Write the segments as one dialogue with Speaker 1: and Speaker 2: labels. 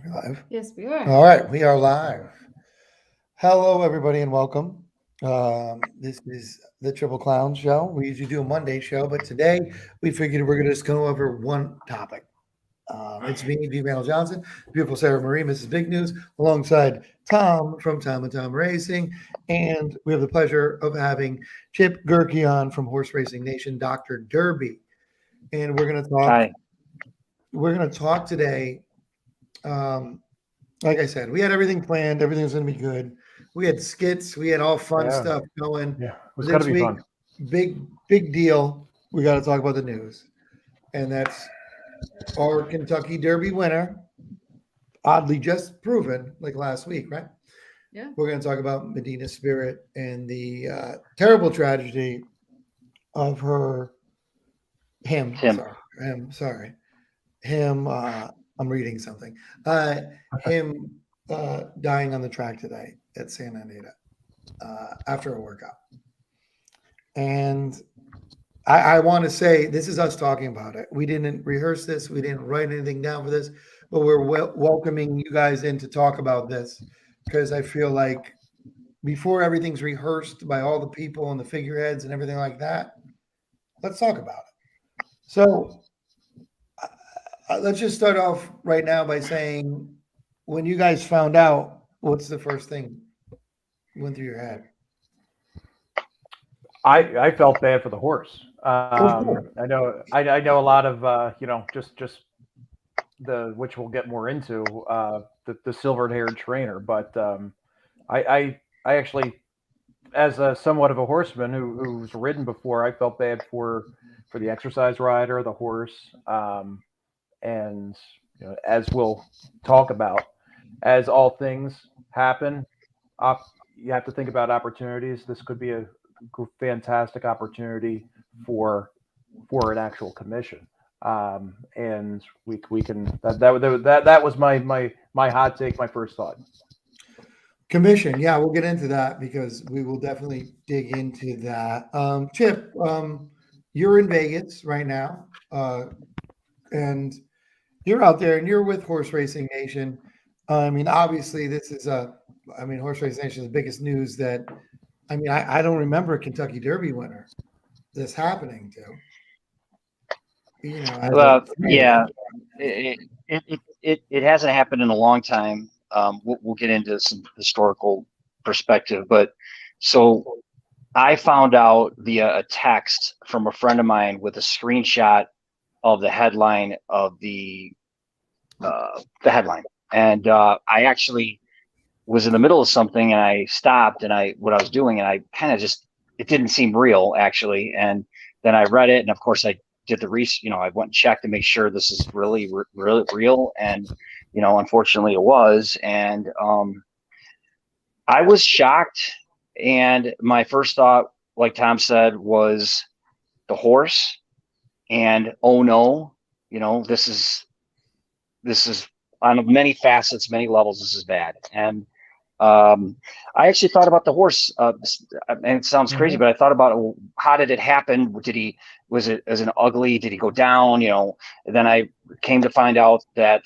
Speaker 1: Live.
Speaker 2: Yes, we are.
Speaker 1: All right, we are live. Hello, everybody, and welcome. This is the Triple Clown Show. We usually do a Monday show, but today we figured we're going to just go over one topic. It's me, D. Randall Johnson, beautiful Sarah Marie, Mrs. Big News, alongside Tom from Tom and Tom Racing, and we have the pleasure of having Chip Gehrke on from Horse Racing Nation, Dr. Derby, and we're going to talk.
Speaker 3: Hi.
Speaker 1: We're going to talk today. Um, Like I said, we had everything planned. Everything was going to be good. We had skits. We had all fun
Speaker 4: Yeah,
Speaker 1: stuff going.
Speaker 4: yeah, it was got to
Speaker 1: This
Speaker 4: be
Speaker 1: week,
Speaker 4: fun.
Speaker 1: big deal. We got to talk about the news, and that's our Kentucky Derby winner, oddly just proven like last week, right?
Speaker 2: Yeah.
Speaker 1: We're going to talk about Medina Spirit and the terrible tragedy of him.
Speaker 3: Tim.
Speaker 1: Sorry, him. Sorry, him. I'm reading something. Uh, him dying on the track today at Santa Anita after a workout. And I want to say this is us talking about it. We didn't rehearse this. We didn't write anything down for this, but we're welcoming you guys in to talk about this because I feel like before everything's rehearsed by all the people and the figureheads and everything like that, let's talk about it. So let's just start off right now by saying when you guys found out, what's the first thing went through your head?
Speaker 4: I felt bad for the horse.
Speaker 1: Of course.
Speaker 4: I know a lot of just the which we'll get more into the silver haired trainer, but I actually, as a somewhat of a horseman who's ridden before, I felt bad for the exercise rider, the horse, and as we'll talk about, as all things happen, you have to think about opportunities. This could be a fantastic opportunity for an actual commission. And we can that was my hot take, my first thought.
Speaker 1: Commission, yeah, we'll get into that because we will definitely dig into that. Chip, you're in Vegas right now, and you're out there and you're with Horse Racing Nation. I mean, obviously, Horse Racing Nation is the biggest news that, I don't remember a Kentucky Derby winner this happening to, as a
Speaker 3: Well,
Speaker 1: fan.
Speaker 3: yeah, it hasn't happened in a long time. We'll get into some historical perspective, but so I found out via a text from a friend of mine with a screenshot of the headline of the headline, and I actually was in the middle of something, and I stopped, and what I was doing, and I kind of just it didn't seem real actually, and then I read it, and of course I did the research. I went and checked to make sure this is really real, and unfortunately it was, and I was shocked, and my first thought, like Tom said, was the horse, and oh no, this is on many facets, many levels, this is bad, and I actually thought about the horse, and it sounds crazy, but I thought about how did it happen? Was it as an ugly? Did he go down? And then I came to find out that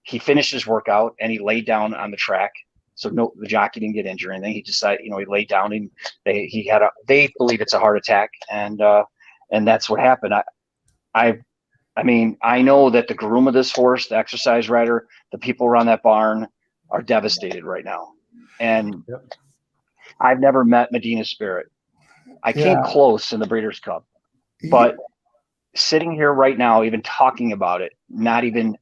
Speaker 3: he finished his workout and he laid down on the track. So no, the jockey didn't get injured or anything. He decided, he laid down and they believe it's a heart attack, and that's what happened. I know that the groom of this horse, the exercise rider, the people around that barn are devastated right now. And
Speaker 4: Yep.
Speaker 3: I've never met Medina Spirit. I came close in the Breeders' Cup, but sitting here right now, even talking about it, not even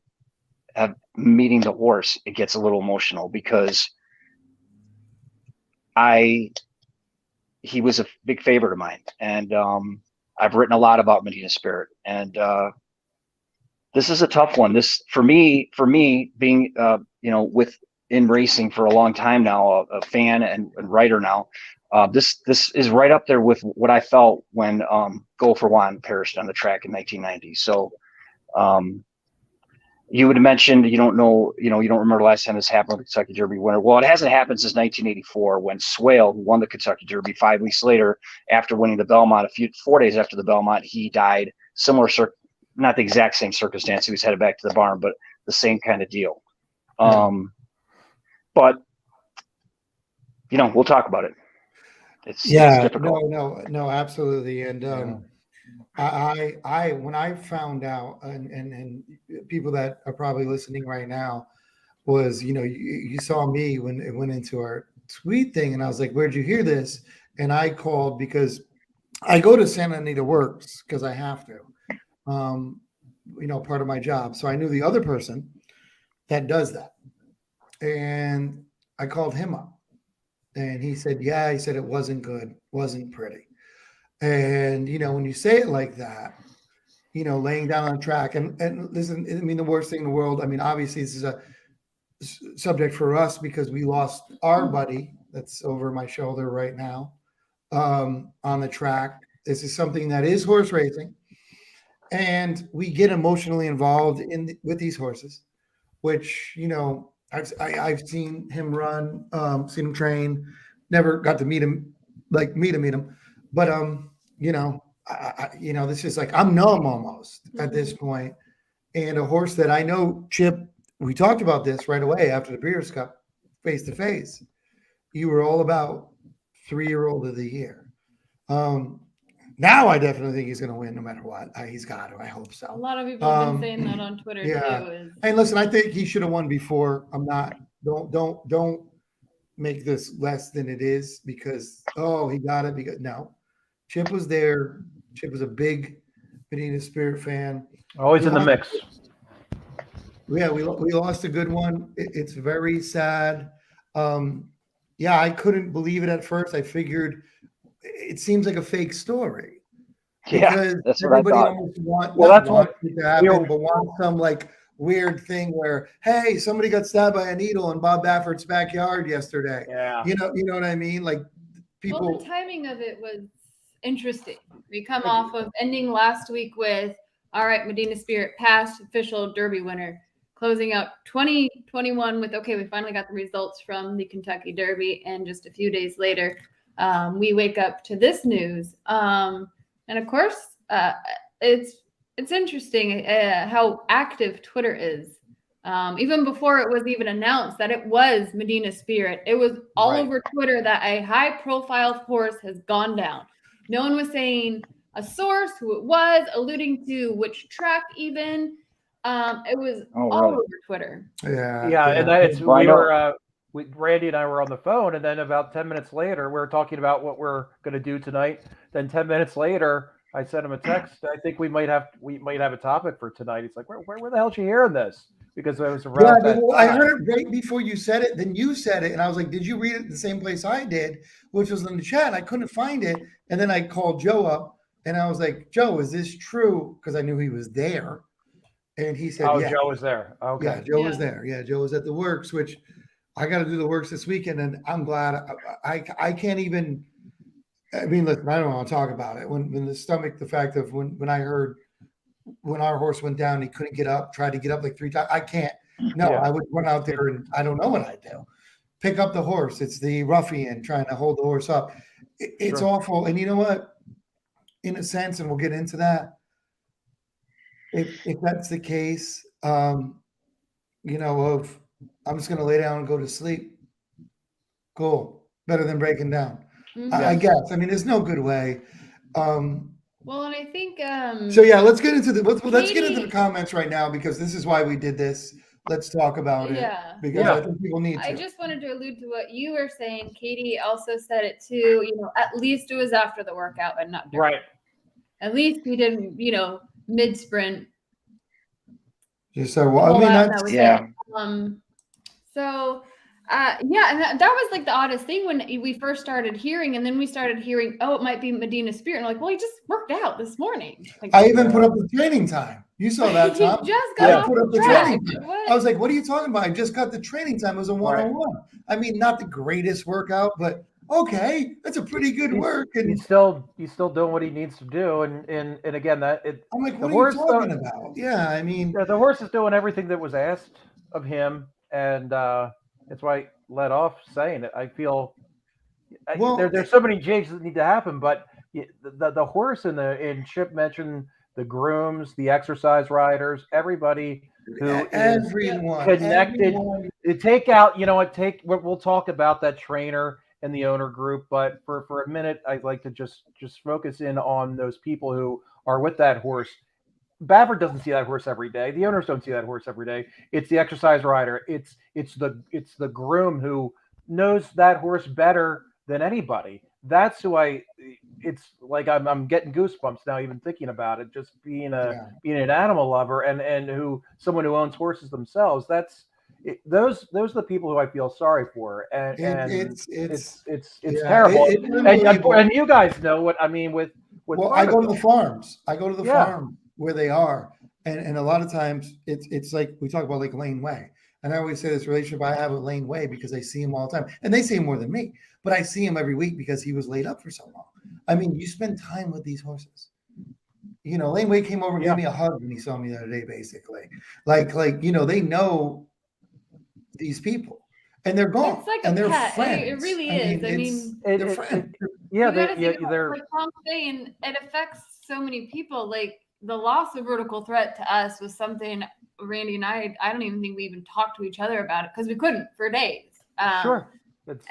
Speaker 3: meeting the horse, it gets a little emotional because he was a big favorite of mine, and I've written a lot about Medina Spirit, and this is a tough one. This for me being in racing for a long time now, a fan and writer now. This is right up there with what I felt when Go for Juan perished on the track in 1990. So you would have mentioned you don't remember the last time this happened with the Kentucky Derby winner. Well, it hasn't happened since 1984 when Swale, who won the Kentucky Derby 5 weeks later after winning the Belmont, 4 days after the Belmont, he died. Similar, not the exact same circumstance. He was headed back to the barn, but the same kind of deal. But we'll talk about it. It's difficult.
Speaker 1: No, absolutely. And I when I found out, and people that are probably listening right now, was you saw me when it went into our tweet thing, and I was like, "Where'd you hear this?" And I called because I go to Santa Anita Works because I have to, part of my job. So I knew the other person that does that, and I called him up, and he said, "Yeah," he said it wasn't good, wasn't pretty. And when you say it like that, laying down on track, and listen, I mean, the worst thing in the world. I mean, obviously, this is a subject for us because we lost our buddy that's over my shoulder right now on the track. This is something that is horse racing, and we get emotionally involved with these horses, which I've seen him run, seen him train, never got to meet him, like meet him, but this is like I'm numb almost at this point, and a horse that I know, Chip. We talked about this right away after the Breeders' Cup, face to face. You were all about 3-year-old of the year. Now I definitely think he's going to win no matter what. He's got to. I hope so.
Speaker 2: A lot of people have been saying that on Twitter too.
Speaker 1: And listen, I think he should have won before. I'm not. Don't make this less than it is because he got it because no, Chip was there. Chip was a big Medina Spirit fan.
Speaker 4: Always in the mix.
Speaker 1: Yeah, we lost a good one. It's very sad. I couldn't believe it at first. I figured it seems like a fake story.
Speaker 3: Yeah, that's what I thought.
Speaker 1: Wants it to happen, but want some like weird thing where, hey, somebody got stabbed by a needle in Bob Baffert's backyard yesterday.
Speaker 4: Yeah,
Speaker 1: you know what I mean? Like people.
Speaker 2: Well, the timing of it was interesting. We come off of ending last week with, all right, Medina Spirit past official Derby winner. Closing out 2021 with, we finally got the results from the Kentucky Derby. And just a few days later, we wake up to this news. And of course, it's interesting how active Twitter is. Even before it was even announced that it was Medina Spirit, it was all over Twitter that a high-profile horse has gone down. No one was saying a source, who it was, alluding to which track even. It was all over Twitter.
Speaker 1: Yeah.
Speaker 4: And Randy and I were on the phone, and then about 10 minutes later, we were talking about what we're going to do tonight. Then 10 minutes later, I sent him a text. I think we might have a topic for tonight. He's like, where the hell did you hearing this? Because it was around that time.
Speaker 1: I heard it right before you said it. Then you said it, and I was like, did you read it the same place I did, which was in the chat? I couldn't find it, and then I called Joe up, and I was like, Joe, is this true? Because I knew he was there. And he said,
Speaker 4: yeah. Joe was there. Okay.
Speaker 1: Yeah, Joe was there. Yeah, Joe was at the Works, which I got to do the Works this weekend. And I'm glad I can't even, I mean, listen, I don't want to talk about it. When the fact of when I heard when our horse went down, he couldn't get up, tried to get up like 3 times. I can't. No, I would run out there and I don't know what I'd do. Pick up the horse. It's the ruffian trying to hold the horse up. It's awful. And you know what? In a sense, and we'll get into that. If that's the case, I'm just going to lay down and go to sleep. Cool. Better than breaking down. Mm-hmm. I guess. I mean, there's no good way.
Speaker 2: Well, and I think.
Speaker 1: So yeah, let's get into let's get into the comments right now because this is why we did this. Let's talk about it. Because I think people need to.
Speaker 2: I just wanted to allude to what you were saying. Katie also said it too. At least it was after the workout and not during.
Speaker 4: Right.
Speaker 2: At least we didn't, mid sprint.
Speaker 1: Just so well, I mean that's
Speaker 2: it. So and that was like the oddest thing when we first started hearing, and then we started hearing, it might be Medina Spirit. And we're like, well, he just worked out this morning. Like,
Speaker 1: I even put up the training time. You saw that, Tom.
Speaker 2: Just got
Speaker 1: put up the training time. I was like, what are you talking about? I just got the training time. It was a 101. Right. I mean, not the greatest workout, but okay, that's a pretty good work. And
Speaker 4: he's still doing what he needs to do. And again,
Speaker 1: I'm like, what are you talking about? Yeah, I mean,
Speaker 4: the horse is doing everything that was asked of him, and that's why I let off saying it. I feel there's so many changes that need to happen, but the horse and Chip mentioned the grooms, the exercise riders, everybody who is connected take out, you know what, we'll talk about that trainer and the owner group, but for a minute, I'd like to just focus in on those people who are with that horse. Bavard doesn't see that horse every day. The owners don't see that horse every day. It's the exercise rider. It's the groom who knows that horse better than anybody. That's who it's like I'm getting goosebumps now even thinking about it, just being an animal lover and someone who owns horses themselves. Those are the people who I feel sorry for, and it's terrible. And you guys know what I mean with
Speaker 1: well, I go to the farms. I go to the
Speaker 4: Yeah.
Speaker 1: farm where they are, and a lot of times it's like we talk about like Lane Way, and I always say this relationship I have with Lane Way because I see him all the time, and they see him more than me, but I see him every week because he was laid up for so long. I mean, you spend time with these horses. You know, Lane Way came over and gave me a hug when he saw me the other day, basically. Like you know, they know these people, and they're gone.
Speaker 2: It's like
Speaker 1: and
Speaker 2: a
Speaker 1: they're
Speaker 2: pet.
Speaker 1: friends.
Speaker 2: It really is. I mean,
Speaker 1: they're friends.
Speaker 2: you gotta think about, like Tom's saying, it affects so many people. Like the loss of vertical threat to us was something Randy and I don't even think we even talked to each other about it because we couldn't for days.
Speaker 4: Sure.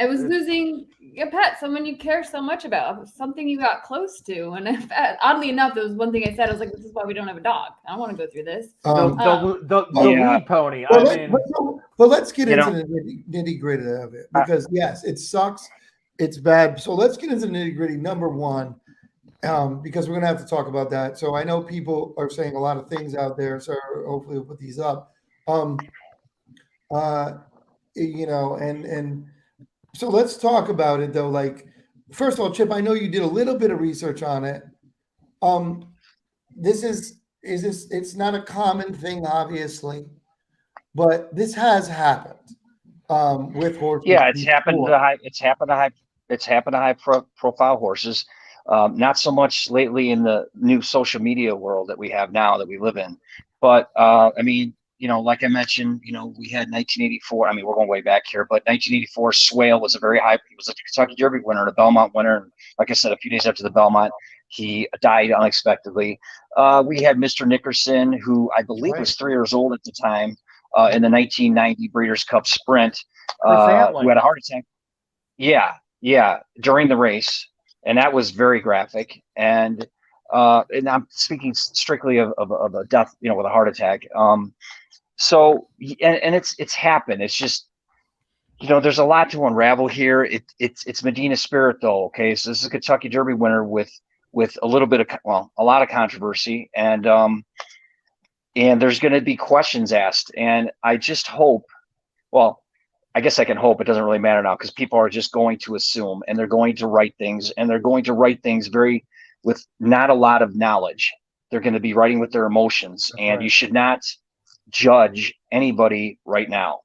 Speaker 2: It was losing a pet, someone you care so much about, something you got close to. And oddly enough, there was one thing I said. I was like, this is why we don't have a dog. I don't want to go through this.
Speaker 4: The lead pony.
Speaker 1: But let's get into the nitty gritty of it because, yes, it sucks. It's bad. So let's get into the nitty gritty. Number one, because we're going to have to talk about that. So I know people are saying a lot of things out there. So hopefully we'll put these up. You know, and so let's talk about it though. Like, first of all, Chip, I know you did a little bit of research on it. It's not a common thing, obviously, but this has happened with horses.
Speaker 3: Yeah, it's happened to high profile horses. Not so much lately in the new social media world that we have now that we live in, but I mean, you know, like I mentioned, you know, we had 1984. I mean, we're going way back here, but 1984 Swale was he was a Kentucky Derby winner and a Belmont winner. And like I said, a few days after the Belmont, he died unexpectedly. We had Mr. Nickerson, who I believe was 3 years old at the time, in the 1990 Breeders' Cup Sprint, who had a heart attack. Yeah, during the race, and that was very graphic. And I'm speaking strictly of a death, you know, with a heart attack. So it's happened. It's just, you know, there's a lot to unravel here. It's Medina Spirit though. Okay, so this is a Kentucky Derby winner with a little bit of a lot of controversy, and there's going to be questions asked, and I just hope. Well, I guess I can hope. It doesn't really matter now because people are just going to assume, and they're going to write things, and they're going to write things with not a lot of knowledge. They're going to be writing with their emotions, and you should not judge anybody right now.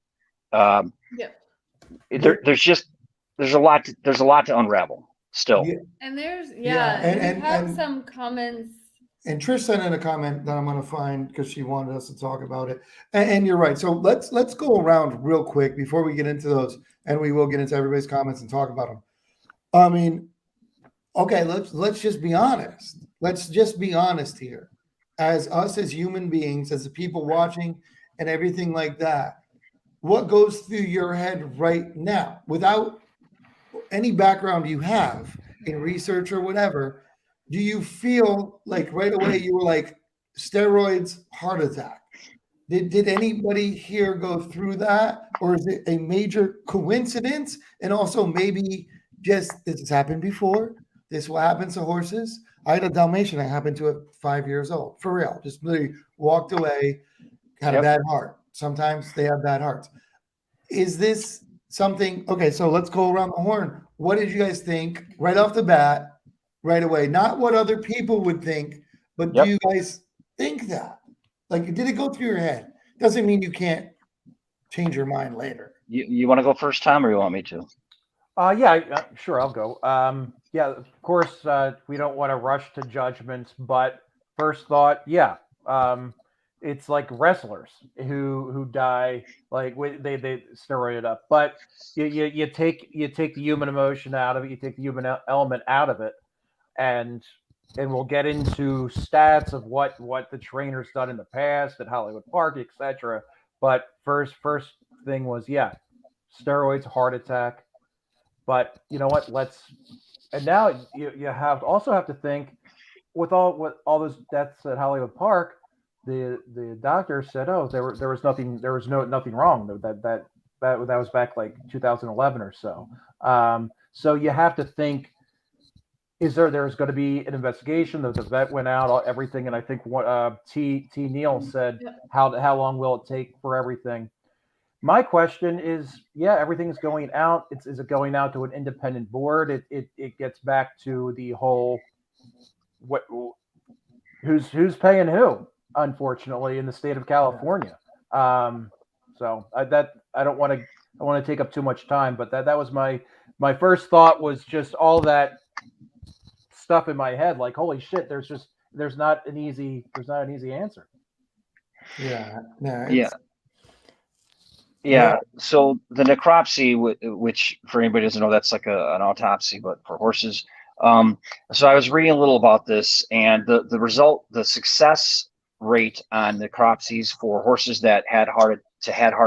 Speaker 3: There's a lot to unravel still.
Speaker 2: And we've had some comments.
Speaker 1: And Trish sent in a comment that I'm going to find because she wanted us to talk about it. And you're right. So let's go around real quick before we get into those, and we will get into everybody's comments and talk about them. I mean, okay, let's just be honest. Let's just be honest here. As us as human beings, as the people watching and everything like that, what goes through your head right now without any background you have in research or whatever? Do you feel like right away you were like steroids, heart attack? Did anybody here go through that? Or is it a major coincidence? And also maybe just this has happened before. This will happen to horses. I had a Dalmatian that happened to at 5 years old, for real. Just literally walked away, had a bad heart. Sometimes they have bad hearts. Is this something? Okay, so let's go around the horn. What did you guys think right off the bat, right away? Not what other people would think, but do you guys think that? Like, did it go through your head? Doesn't mean you can't change your mind later.
Speaker 3: You want to go first, Tom, or you want me to?
Speaker 4: Sure, I'll go. Of course, we don't want to rush to judgments, but first thought, it's like wrestlers who die, like they steroid it up. But you take the human emotion out of it, you take the human element out of it, and we'll get into stats of what the trainer's done in the past at Hollywood Park, etc. But first thing was, yeah, steroids, heart attack. But you know what? And now you have to think with all those deaths at Hollywood Park, the doctor said, oh, nothing wrong. That was back like 2011 or so. So you have to think, there's going to be an investigation? The vet went out, everything, and I think what T Neal said, how long will it take for everything? My question is, yeah, everything is going out. Is it going out to an independent board? It gets back to the whole who's paying who, unfortunately, in the state of California. So I don't want to take up too much time, but that was my first thought, was just all that stuff in my head, like, holy shit, there's not an easy answer.
Speaker 1: Yeah. No,
Speaker 3: Yeah. So the necropsy, which for anybody who doesn't know, that's like an autopsy, but for horses. So I was reading a little about this, and the success rate on necropsies for horses that had heart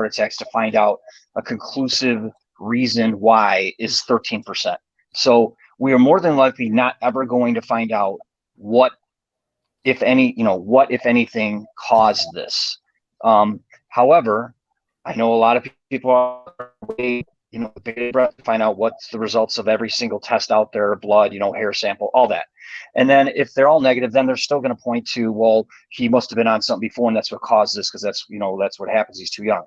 Speaker 3: attacks to find out a conclusive reason why is 13%. So we are more than likely not ever going to find out what, if anything, caused this. However, I know a lot of people are waiting, bated breath to find out what's the results of every single test out there, blood, hair sample, all that. And then if they're all negative, then they're still going to point to, well, he must have been on something before, and that's what caused this, because that's what happens. He's too young.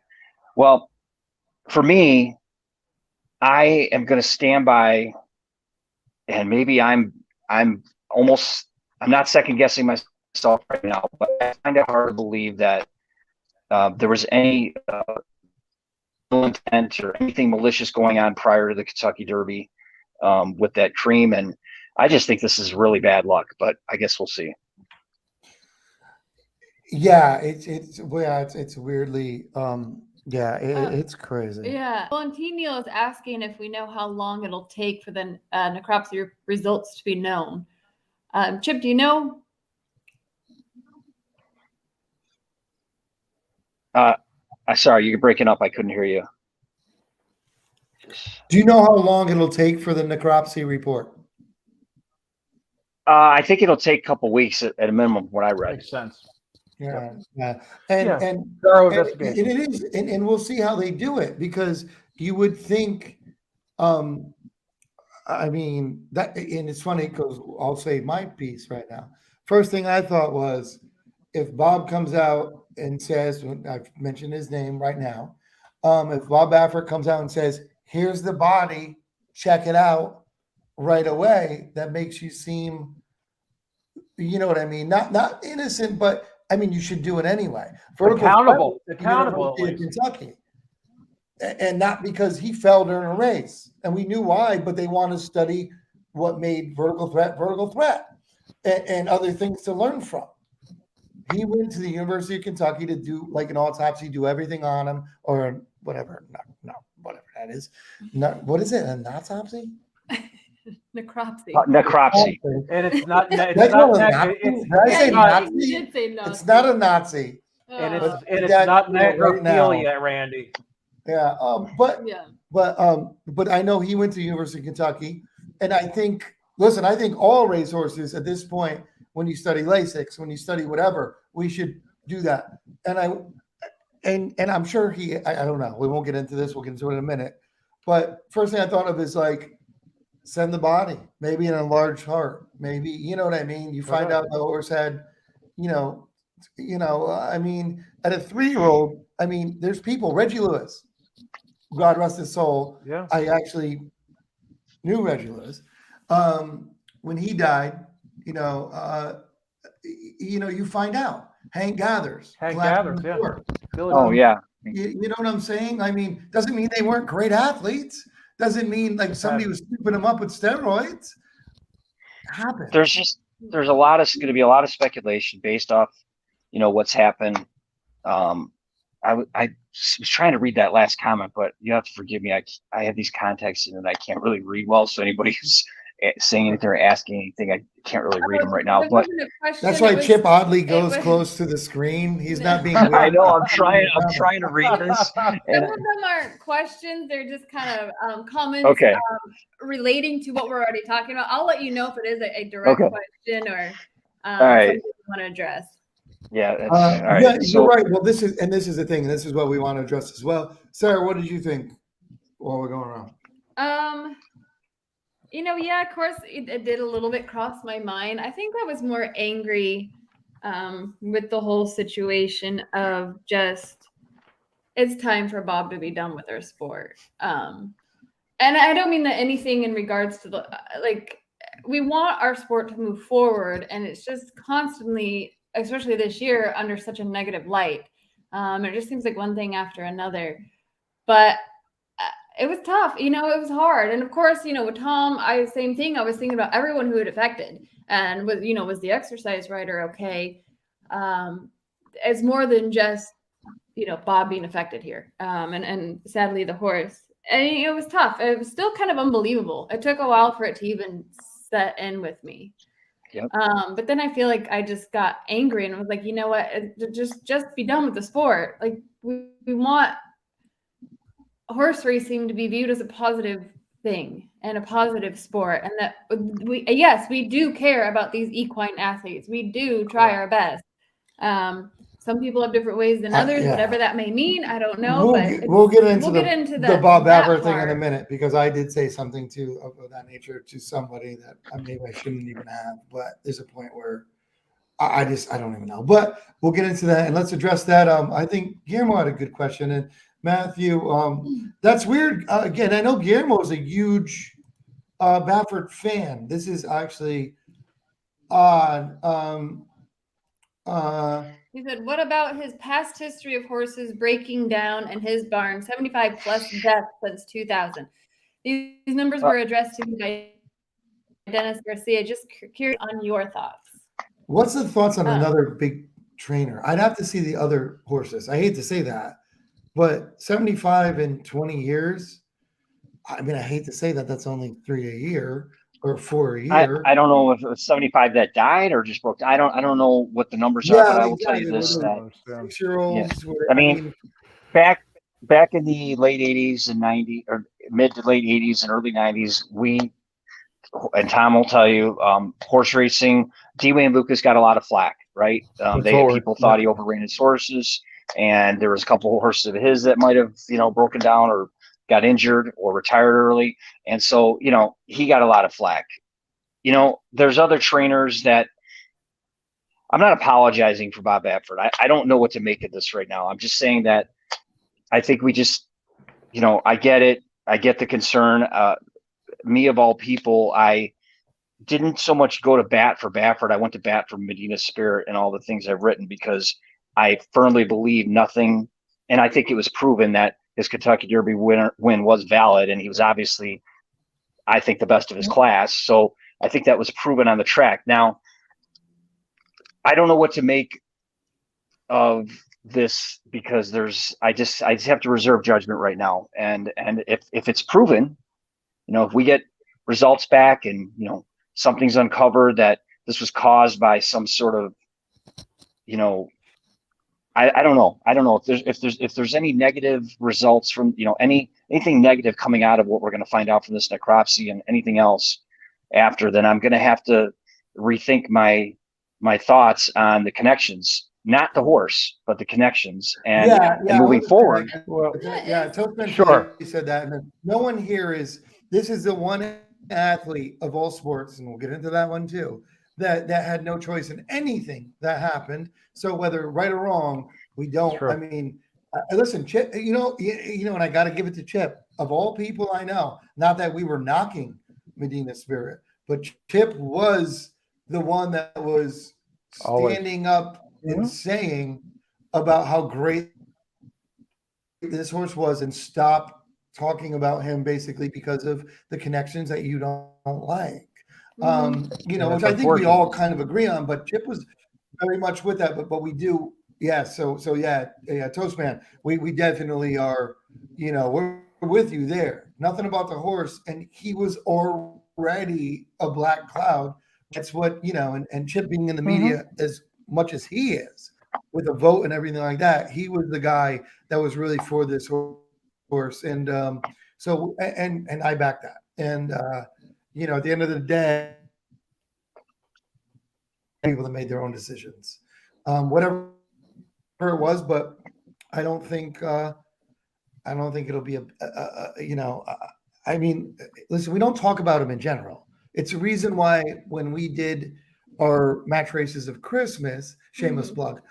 Speaker 3: Well, for me, I am going to stand by, and maybe I'm not second guessing myself right now, but I find it hard to believe that there was any intent or anything malicious going on prior to the Kentucky Derby with that cream. And I just think this is really bad luck, but I guess we'll see.
Speaker 1: Yeah, it's weirdly it's crazy.
Speaker 2: Yeah. Well, and T. Neal is asking if we know how long it'll take for the necropsy results to be known. Chip, do you know?
Speaker 3: Sorry, you're breaking up. I couldn't hear you.
Speaker 1: Do you know how long it'll take for the necropsy report?
Speaker 3: I think it'll take a couple weeks at a minimum, what I read.
Speaker 4: Makes sense.
Speaker 1: Yeah.
Speaker 4: And thorough investigation.
Speaker 1: And it is, and we'll see how they do it, because you would think, I mean, that, and it's funny because I'll say my piece right now. First thing I thought was, if Bob comes out and says, I've mentioned his name right now, if Bob Baffert comes out and says, here's the body, check it out right away, that makes you seem, you know what I mean? Not innocent, but I mean, you should do it anyway.
Speaker 4: Accountable
Speaker 1: in Kentucky. And not because he fell during a race. And we knew why, but they want to study what made vertical threat, and other things to learn from. He went to the University of Kentucky to do like an autopsy, do everything on him, or whatever. No, whatever that is. What is it? An autopsy?
Speaker 2: Necropsy.
Speaker 3: Necropsy.
Speaker 4: And it's not.
Speaker 1: Did I say Nazi?
Speaker 2: You did say Nazi.
Speaker 1: It's not a Nazi.
Speaker 4: And it's not necrophilia, Randy.
Speaker 1: Yeah. But I know he went to the University of Kentucky, and I think all racehorses at this point, when you study Lasix, when you study whatever, we should do that. And I'm sure I don't know. We won't get into this. We'll get into it in a minute. But first thing I thought of is like, send the body, maybe an enlarged heart, maybe, you know what I mean? You find out the horse had, I mean, at a 3-year-old, I mean, there's people, Reggie Lewis, God rest his soul.
Speaker 4: Yeah.
Speaker 1: I actually knew Reggie Lewis. When he died, you find out. Hank Gathers.
Speaker 4: Yeah.
Speaker 3: Oh, yeah.
Speaker 1: You know what I'm saying? I mean, doesn't mean they weren't great athletes. Doesn't mean like somebody was scooping them up with steroids. It happened.
Speaker 3: There's going to be a lot of speculation based off, what's happened. I was trying to read that last comment, but you have to forgive me. I have these contacts in and I can't really read well. So anybody who's saying anything or asking anything. I can't really read them right now,
Speaker 2: That
Speaker 3: but
Speaker 2: wasn't a question,
Speaker 1: That's why
Speaker 2: it was-
Speaker 1: Chip oddly
Speaker 2: it
Speaker 1: goes
Speaker 2: was-
Speaker 1: close to the screen. He's
Speaker 2: No.
Speaker 1: not being weird.
Speaker 3: I know I'm trying to read this.
Speaker 2: Some
Speaker 3: And,
Speaker 2: of them aren't questions; they're just kind of comments
Speaker 3: okay.
Speaker 2: relating to what we're already talking about. I'll let you know if it is a direct
Speaker 3: Okay.
Speaker 2: question or
Speaker 3: right.
Speaker 2: something you want to address.
Speaker 3: Yeah. That's, all right.
Speaker 1: Yeah,
Speaker 3: So,
Speaker 1: you're right. Well, this is the thing. And this is what we want to address as well. Sarah, what did you think while we're going around?
Speaker 2: Yeah, of course, it did a little bit cross my mind. I think I was more angry with the whole situation of just it's time for Bob to be done with our sport. And I don't mean that anything in regards to the we want our sport to move forward, and it's just constantly, especially this year, under such a negative light. It just seems like one thing after another. But it was tough, it was hard. And of course, with Tom, same thing. I was thinking about everyone who it affected, and was the exercise rider okay? It's more than just, Bob being affected here. And sadly the horse. And it was tough. It was still kind of unbelievable. It took a while for it to even set in with me.
Speaker 3: Yep.
Speaker 2: But then I feel like I just got angry and was like, you know what? Just be done with the sport. Like we want horse racing to be viewed as a positive thing and a positive sport, and that we do care about these equine athletes. We do try our best. Some people have different ways than others,
Speaker 1: Yeah.
Speaker 2: whatever that may mean. I don't know.
Speaker 1: We'll get into the Bob Baffert thing in a
Speaker 2: part.
Speaker 1: minute, because I did say something too of that nature to somebody that maybe I shouldn't even have. But there's a point where I don't even know. But we'll get into that, and let's address that. I think Guillermo had a good question, and Matthew, that's weird. Again, I know Guillermo is a huge Baffert fan. This is actually odd.
Speaker 2: He said, what about his past history of horses breaking down in his barn, 75 plus deaths since 2000? These numbers were addressed to me by Dennis Garcia. Just curious on your thoughts.
Speaker 1: What's the thoughts on another big trainer? I'd have to see the other horses. I hate to say that, but 75 in 20 years, I mean, I hate to say that that's only 3 a year or 4 a year.
Speaker 3: I don't know if it was 75 that died or just broke. I don't know what the numbers are, but I will tell you this: that
Speaker 1: 6-year-olds.
Speaker 3: I mean, back in the late 80s and 90s, or mid to late 80s and early 90s, and Tom will tell you, horse racing, D-Wayne Lucas got a lot of flack, right? People thought he overran his horses, and there was a couple of horses of his that might have, broken down or got injured or retired early. And so, he got a lot of flack. There's other trainers that I'm not apologizing for Bob Baffert. I don't know what to make of this right now. I'm just saying that I think we just, I get it. I get the concern. Me of all people, I didn't so much go to bat for Baffert. I went to bat for Medina Spirit and all the things I've written, because I firmly believe nothing. And I think it was proven that his Kentucky Derby win was valid. And he was obviously, I think, the best of his class. So I think that was proven on the track. Now, I don't know what to make of this, because I just have to reserve judgment right now. And if it's proven, if we get results back and, something's uncovered that this was caused by some sort of, I don't know. I don't know if there's any negative results from, anything negative coming out of what we're going to find out from this necropsy and anything else after, then I'm going to have to rethink my thoughts on the connections, not the horse, but the connections, and moving forward.
Speaker 1: Well, Toastman, sure. He said that, and then no one here this is the one athlete of all sports, and we'll get into that one too, that had no choice in anything that happened. So whether right or wrong, we don't. I mean, listen, Chip. And I got to give it to Chip. Of all people I know, not that we were knocking Medina Spirit, but Chip was the one that was standing up and saying about how great this horse was, and stop talking about him basically because of the connections that you don't like. Which I think we all kind of agree on, but Chip was very much with that, but we do. Yeah. So Toastman, we definitely are, we're with you there. Nothing about the horse. And he was already a black cloud. That's what, and Chip being in the media as much as he is with a vote and everything like that, he was the guy that was really for this horse. And so I back that. And at the end of the day, people that made their own decisions, whatever it was, but I don't think it'll be listen, we don't talk about him in general. It's a reason why when we did our match races of Christmas, shameless plug,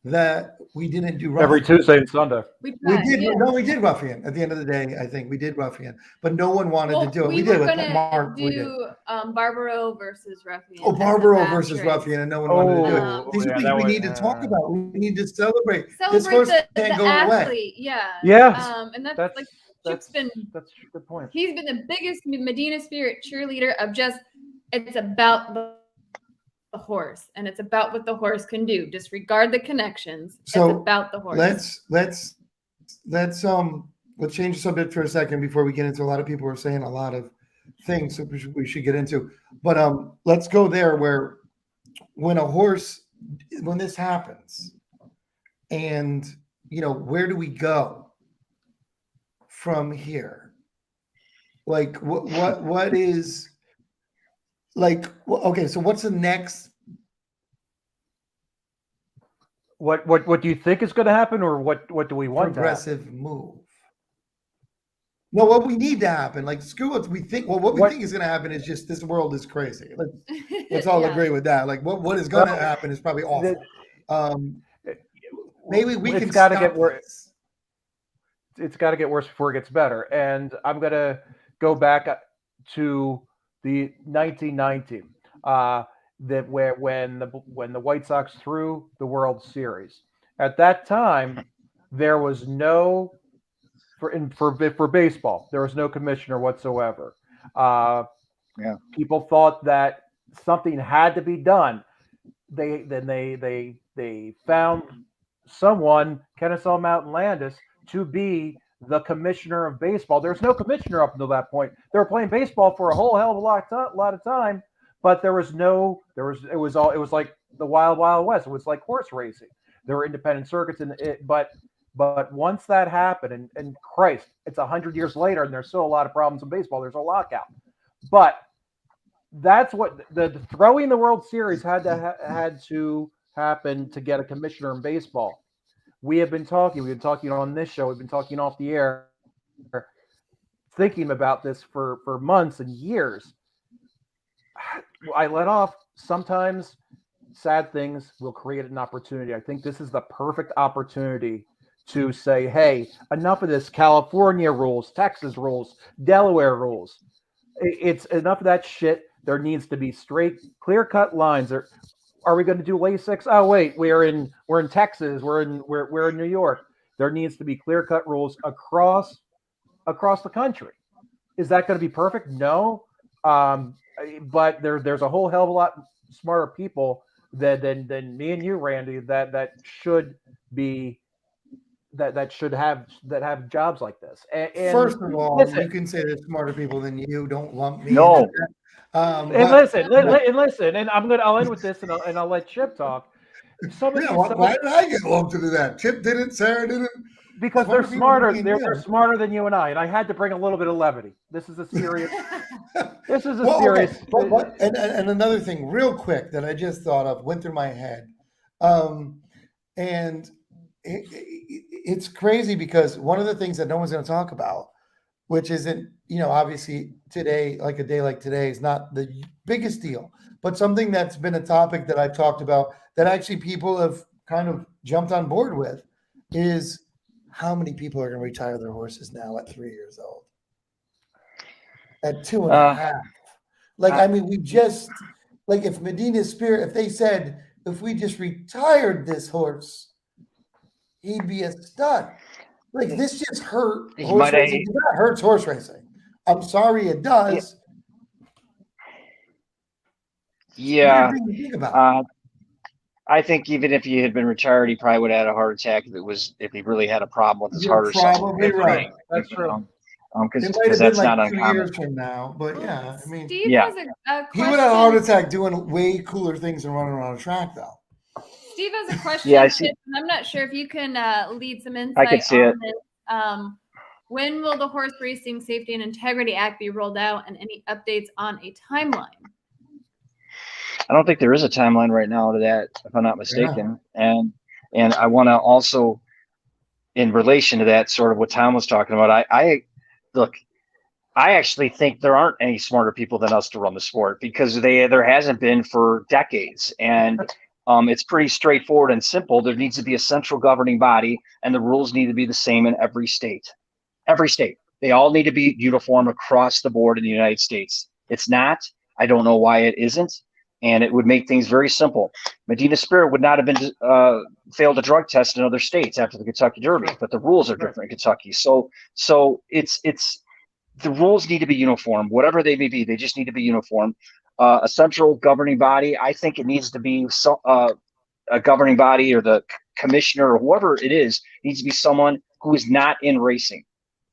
Speaker 1: that we didn't do
Speaker 4: every
Speaker 1: Ruffian.
Speaker 4: Tuesday and Sunday.
Speaker 1: We did Ruffian. At the end of the day, I think we did Ruffian, but no one wanted to do it.
Speaker 2: We
Speaker 1: did
Speaker 2: were
Speaker 1: with
Speaker 2: gonna
Speaker 1: Mark.
Speaker 2: do Barbaro versus Ruffian.
Speaker 1: Oh, Barbaro versus Ruffian, and no one wanted to do it. These are things we need to talk about. We need to celebrate. This horse can't go away.
Speaker 2: Yeah.
Speaker 4: Yes.
Speaker 2: And that's like Chip's been.
Speaker 4: That's a good point.
Speaker 2: He's been the biggest Medina Spirit cheerleader of just. It's about the horse, and it's about what the horse can do. Disregard the connections.
Speaker 1: So
Speaker 2: it's about the horse.
Speaker 1: Let's change the subject for a second before we get into. A lot of people are saying a lot of things that we should get into, but let's go there where when this happens, and where do we go from here? Like what is like okay, so what's the next?
Speaker 4: What do you think is going to happen, or what do we want?
Speaker 1: Progressive move. No, what we need to happen, like screw what we think. Well, what we think is going to happen is just this world is crazy. Let's all agree with that. Like what is going to happen is probably awful. Maybe we can.
Speaker 4: Got to get worse. It's got to get worse before it gets better. And I'm going to go back to the 1919, that when the White Sox threw the World Series. At that time, there was no for baseball. There was no commissioner whatsoever. People thought that something had to be done. They found someone, Kennesaw Mountain Landis, to be the commissioner of baseball. There's no commissioner up until that point. They were playing baseball for a whole hell of a lot of time, but it was like the wild west. It was like horse racing. There were independent circuits but once that happened, and Christ, it's 100 years later, and there's still a lot of problems in baseball. There's a lockout, but that's what the throwing the World Series had to happen to get a commissioner in baseball. We've been talking on this show. We've been talking off the air, thinking about this for months and years. I let off. Sometimes sad things will create an opportunity. I think this is the perfect opportunity to say, hey, enough of this California rules, Texas rules, Delaware rules. It's enough of that shit. There needs to be straight, clear-cut lines. Are we going to do LASIX? Oh wait, we're in Texas. We're in New York. There needs to be clear-cut rules across the country. Is that going to be perfect? No, but there's a whole hell of a lot smarter people than me and you, Randy, that should have jobs like this. And
Speaker 1: first of all, listen, you can say there's smarter people than you. Don't lump me.
Speaker 3: No.
Speaker 4: Listen, and I'll end with this, and I'll let Chip talk.
Speaker 1: Why did I get lumped into that? Chip didn't, Sarah didn't.
Speaker 4: Because they're smarter. They're smarter than you and I had to bring a little bit of levity. This is a serious.
Speaker 1: Okay. And another thing, real quick, that I just thought of, went through my head, and it's crazy because one of the things that no one's going to talk about, which isn't, obviously today, like a day like today, is not the biggest deal, but something that's been a topic that I've talked about that actually people have kind of jumped on board with is how many people are going to retire their horses now at 3 years old, at 2.5. We just, like, if Medina Spirit, if they said, if we just retired this horse, he'd be a stud. Like, this just hurt horse racing. That hurts horse racing. I'm sorry, it does.
Speaker 3: Yeah. I think even if he had been retired, he probably would have had a heart attack if he really had a problem with his heart or something.
Speaker 1: Probably right.
Speaker 4: That's true.
Speaker 1: It might
Speaker 3: because
Speaker 1: have been
Speaker 3: that's
Speaker 1: like
Speaker 3: not
Speaker 1: 2
Speaker 3: uncommon.
Speaker 1: years from now, but yeah, I mean,
Speaker 2: Steve
Speaker 3: Yeah.
Speaker 2: has a
Speaker 1: he would have a heart
Speaker 2: question.
Speaker 1: attack doing way cooler things than running around a track, though.
Speaker 2: Steve has a question.
Speaker 3: Yeah, I see.
Speaker 2: And I'm not sure if you can lead some
Speaker 3: I
Speaker 2: insight
Speaker 3: can see
Speaker 2: on
Speaker 3: it.
Speaker 2: this. When will the Horse Racing Safety and Integrity Act be rolled out, and any updates on a timeline?
Speaker 3: I don't think there is a timeline right now to that, if I'm not mistaken. And I want to also, in relation to that, sort of what Tom was talking about, I look, I actually think there aren't any smarter people than us to run the sport, because there hasn't been for decades. And it's pretty straightforward and simple. There needs to be a central governing body, and the rules need to be the same in every state. Every state. They all need to be uniform across the board in the United States. It's not. I don't know why it isn't. And it would make things very simple. Medina Spirit would not have been failed a drug test in other states after the Kentucky Derby, but the rules are different in Kentucky. So it's the rules need to be uniform, whatever they may be. They just need to be uniform. A central governing body, I think it needs to be a governing body, or the commissioner, or whoever it is, needs to be someone who is not in racing.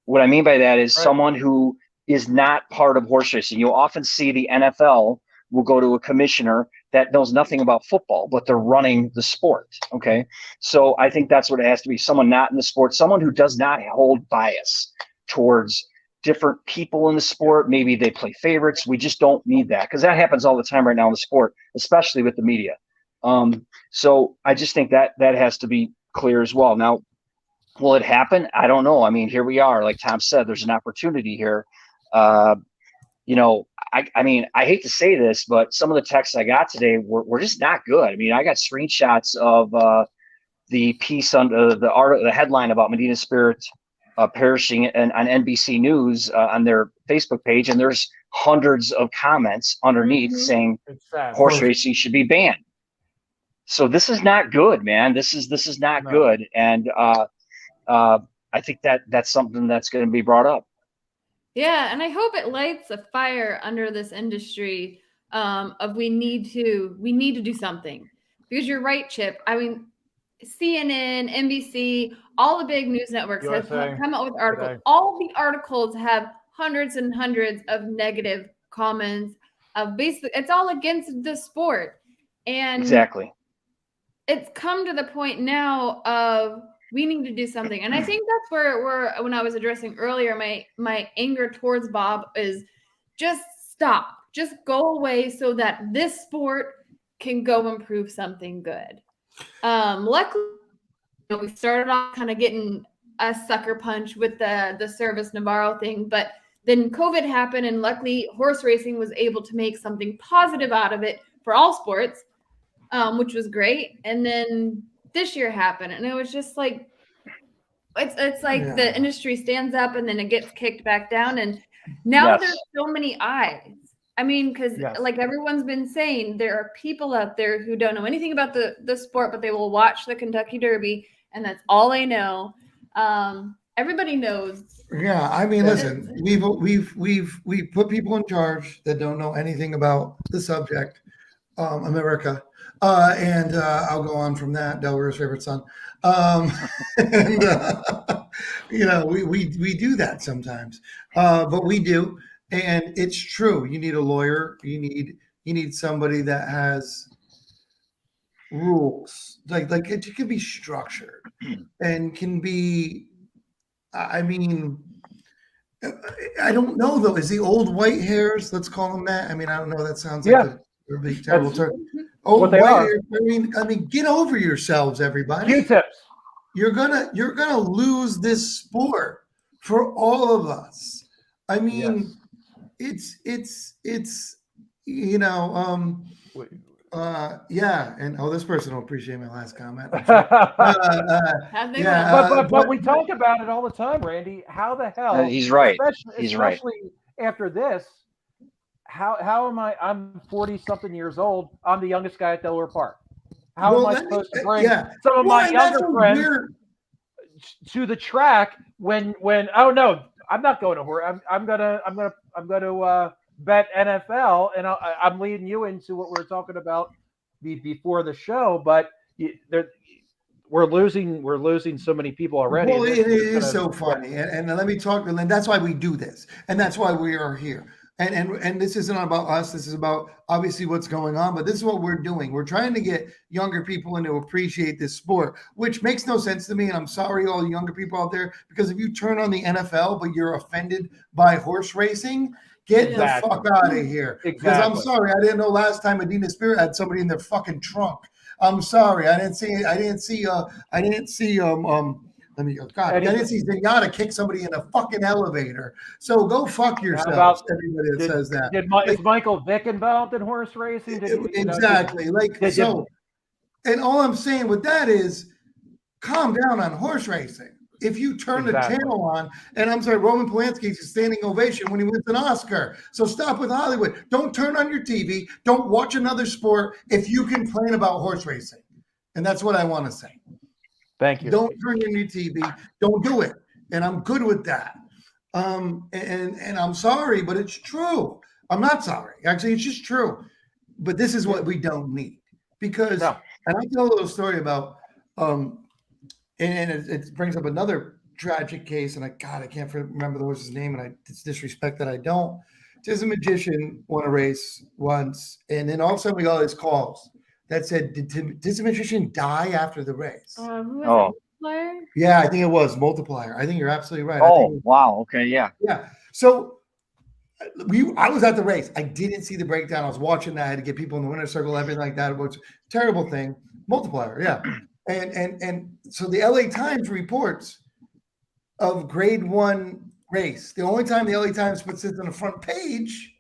Speaker 3: What I mean by that is someone who is not part of horse racing. You'll often see the NFL will go to a commissioner that knows nothing about football, but they're running the sport. Okay. So I think that's what it has to be. Someone not in the sport, someone who does not hold bias towards different people in the sport. Maybe they play favorites. We just don't need that, because that happens all the time right now in the sport, especially with the media. So I just think that has to be clear as well. Now, will it happen? I don't know. I mean, here we are. Like Tom said, there's an opportunity here. I mean, I hate to say this, but some of the texts I got today were just not good. I mean, I got screenshots of the piece under the headline about Medina Spirit perishing on NBC News on their Facebook page, and there's hundreds of comments underneath saying horse racing should be banned. So this is not good, man. This is not good, and I think that's something that's going to be brought up.
Speaker 2: Yeah, and I hope it lights a fire under this industry of we need to do something, because you're right, Chip. I mean, CNN, NBC, all the big news networks have come out with articles.
Speaker 4: Today.
Speaker 2: All the articles have hundreds and hundreds of negative comments. Basically, it's all against the sport, and
Speaker 3: exactly.
Speaker 2: It's come to the point now of we need to do something. And I think that's where when I was addressing earlier, my anger towards Bob is just stop, just go away, so that this sport can go improve something good. Luckily, we started off kind of getting a sucker punch with the Service Navarro thing, but then COVID happened, and luckily horse racing was able to make something positive out of it for all sports, which was great. And then this year happened, and it was just like it's like the industry stands up and then it gets kicked back down, and now there's so many eyes. I mean, because like everyone's been saying, there are people out there who don't know anything about the sport, but they will watch the Kentucky Derby, and that's all they know. Everybody knows.
Speaker 1: Yeah, I mean, listen, we've put people in charge that don't know anything about the subject, America, and I'll go on from that. Delaware's favorite son, and we do that sometimes, but we do, and it's true. You need a lawyer. You need somebody that has rules, like it can be structured and can be. I mean, I don't know though. Is the old white hairs? Let's call them that. I mean, I don't know. That sounds like a big terrible term. Old white hairs. I mean, get over yourselves, everybody.
Speaker 4: Q-tips.
Speaker 1: You're gonna lose this sport for all of us. I mean, it's and this person will appreciate my last comment.
Speaker 4: But we talk about it all the time, Randy. How the hell?
Speaker 3: He's right.
Speaker 4: Especially after this. How am I? I'm 40-something years old. I'm the youngest guy at Delaware Park. How am I supposed to bring some of my younger friends to the track when? Oh no, I'm not going to. I'm gonna bet NFL, and I'm leading you into what we were talking about before the show. But we're losing so many people already.
Speaker 1: Well,
Speaker 4: and
Speaker 1: it
Speaker 4: this is
Speaker 1: is
Speaker 4: gonna-
Speaker 1: so funny, and let me talk. And that's why we do this, and that's why we are here. And this isn't about us. This is about obviously what's going on. But this is what we're doing. We're trying to get younger people in to appreciate this sport, which makes no sense to me. And I'm sorry, all the younger people out there, because if you turn on the NFL but you're offended by horse racing, get
Speaker 4: Exactly.
Speaker 1: the fuck out of here. Because I'm
Speaker 4: Exactly.
Speaker 1: sorry, I didn't know last time Medina Spirit had somebody in their fucking trunk. I'm sorry, I didn't see. Let me. God, I didn't see Zenyatta kick somebody in a fucking elevator. So go fuck yourselves, everybody that says that.
Speaker 4: Is Michael Vick involved in horse racing?
Speaker 1: Exactly. And all I'm saying with that is, calm down on horse racing. If you turn the channel on, and I'm sorry, Roman Polanski's a standing ovation when he wins an Oscar. So stop with Hollywood. Don't turn on your TV. Don't watch another sport if you complain about horse racing. And that's what I want to say.
Speaker 4: Thank you.
Speaker 1: Don't turn on your TV. Don't do it. And I'm good with that. And I'm sorry, but it's true. I'm not sorry. Actually, it's just true. But this is what we don't need. Because, and I'll tell a little story about, and it brings up another tragic case. And I can't remember the horse's name. And it's disrespect that I don't. There's a magician won a race once. And then all of a sudden we got all these calls that said, did the magician die after the race?
Speaker 2: Who was Multiplier?
Speaker 1: Yeah, I think it was Multiplier. I think you're absolutely right.
Speaker 3: Wow. Okay. Yeah.
Speaker 1: Yeah. So I was at the race. I didn't see the breakdown. I was watching that. I had to get people in the winner's circle, everything like that. It was a terrible thing. Multiplier. Yeah. And so the LA Times reports of grade 1 race. The only time the LA Times puts this on the front page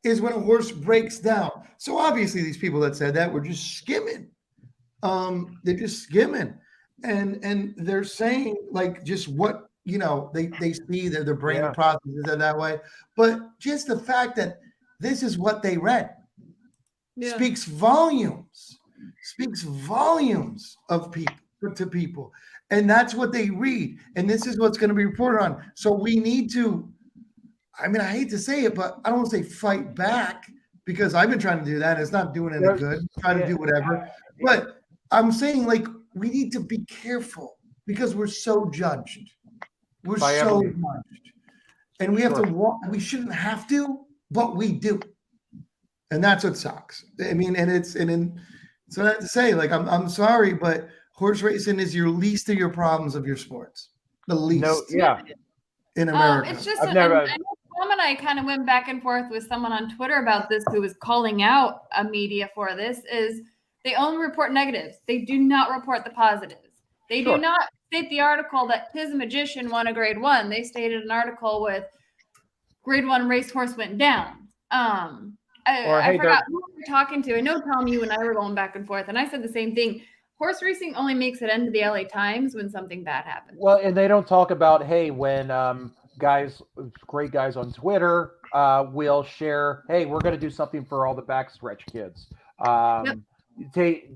Speaker 1: is when a horse breaks down. So obviously these people that said that were just skimming. They're just skimming. And they're saying like just what, they see that their brain processes it that way. But just the fact that this is what they read speaks volumes of people. And that's what they read. And this is what's going to be reported on. So we need to, I hate to say it, but I don't want to say fight back because I've been trying to do that. It's not doing any good. Trying to do whatever. But I'm saying like we need to be careful because we're so judged. We're so judged. And we have to walk. We shouldn't have to, but we do. And that's what sucks. And so I have to say, like, I'm sorry, but horse racing is your least of your problems of your sports. The least. In America.
Speaker 2: It's just I know Tom and I kind of went back and forth with someone on Twitter about this who was calling out a media for this is they only report negatives. They do not report the positives. They do not state the article that his magician won a grade 1. They stated an article with grade 1 racehorse went down. I forgot who we were talking to. I know Tom, you and I were going back and forth, and I said the same thing. Horse racing only makes it into the LA Times when something bad happens.
Speaker 4: Well, and they don't talk about, hey, when great guys on Twitter will share, hey, we're going to do something for all the backstretch kids. And hey,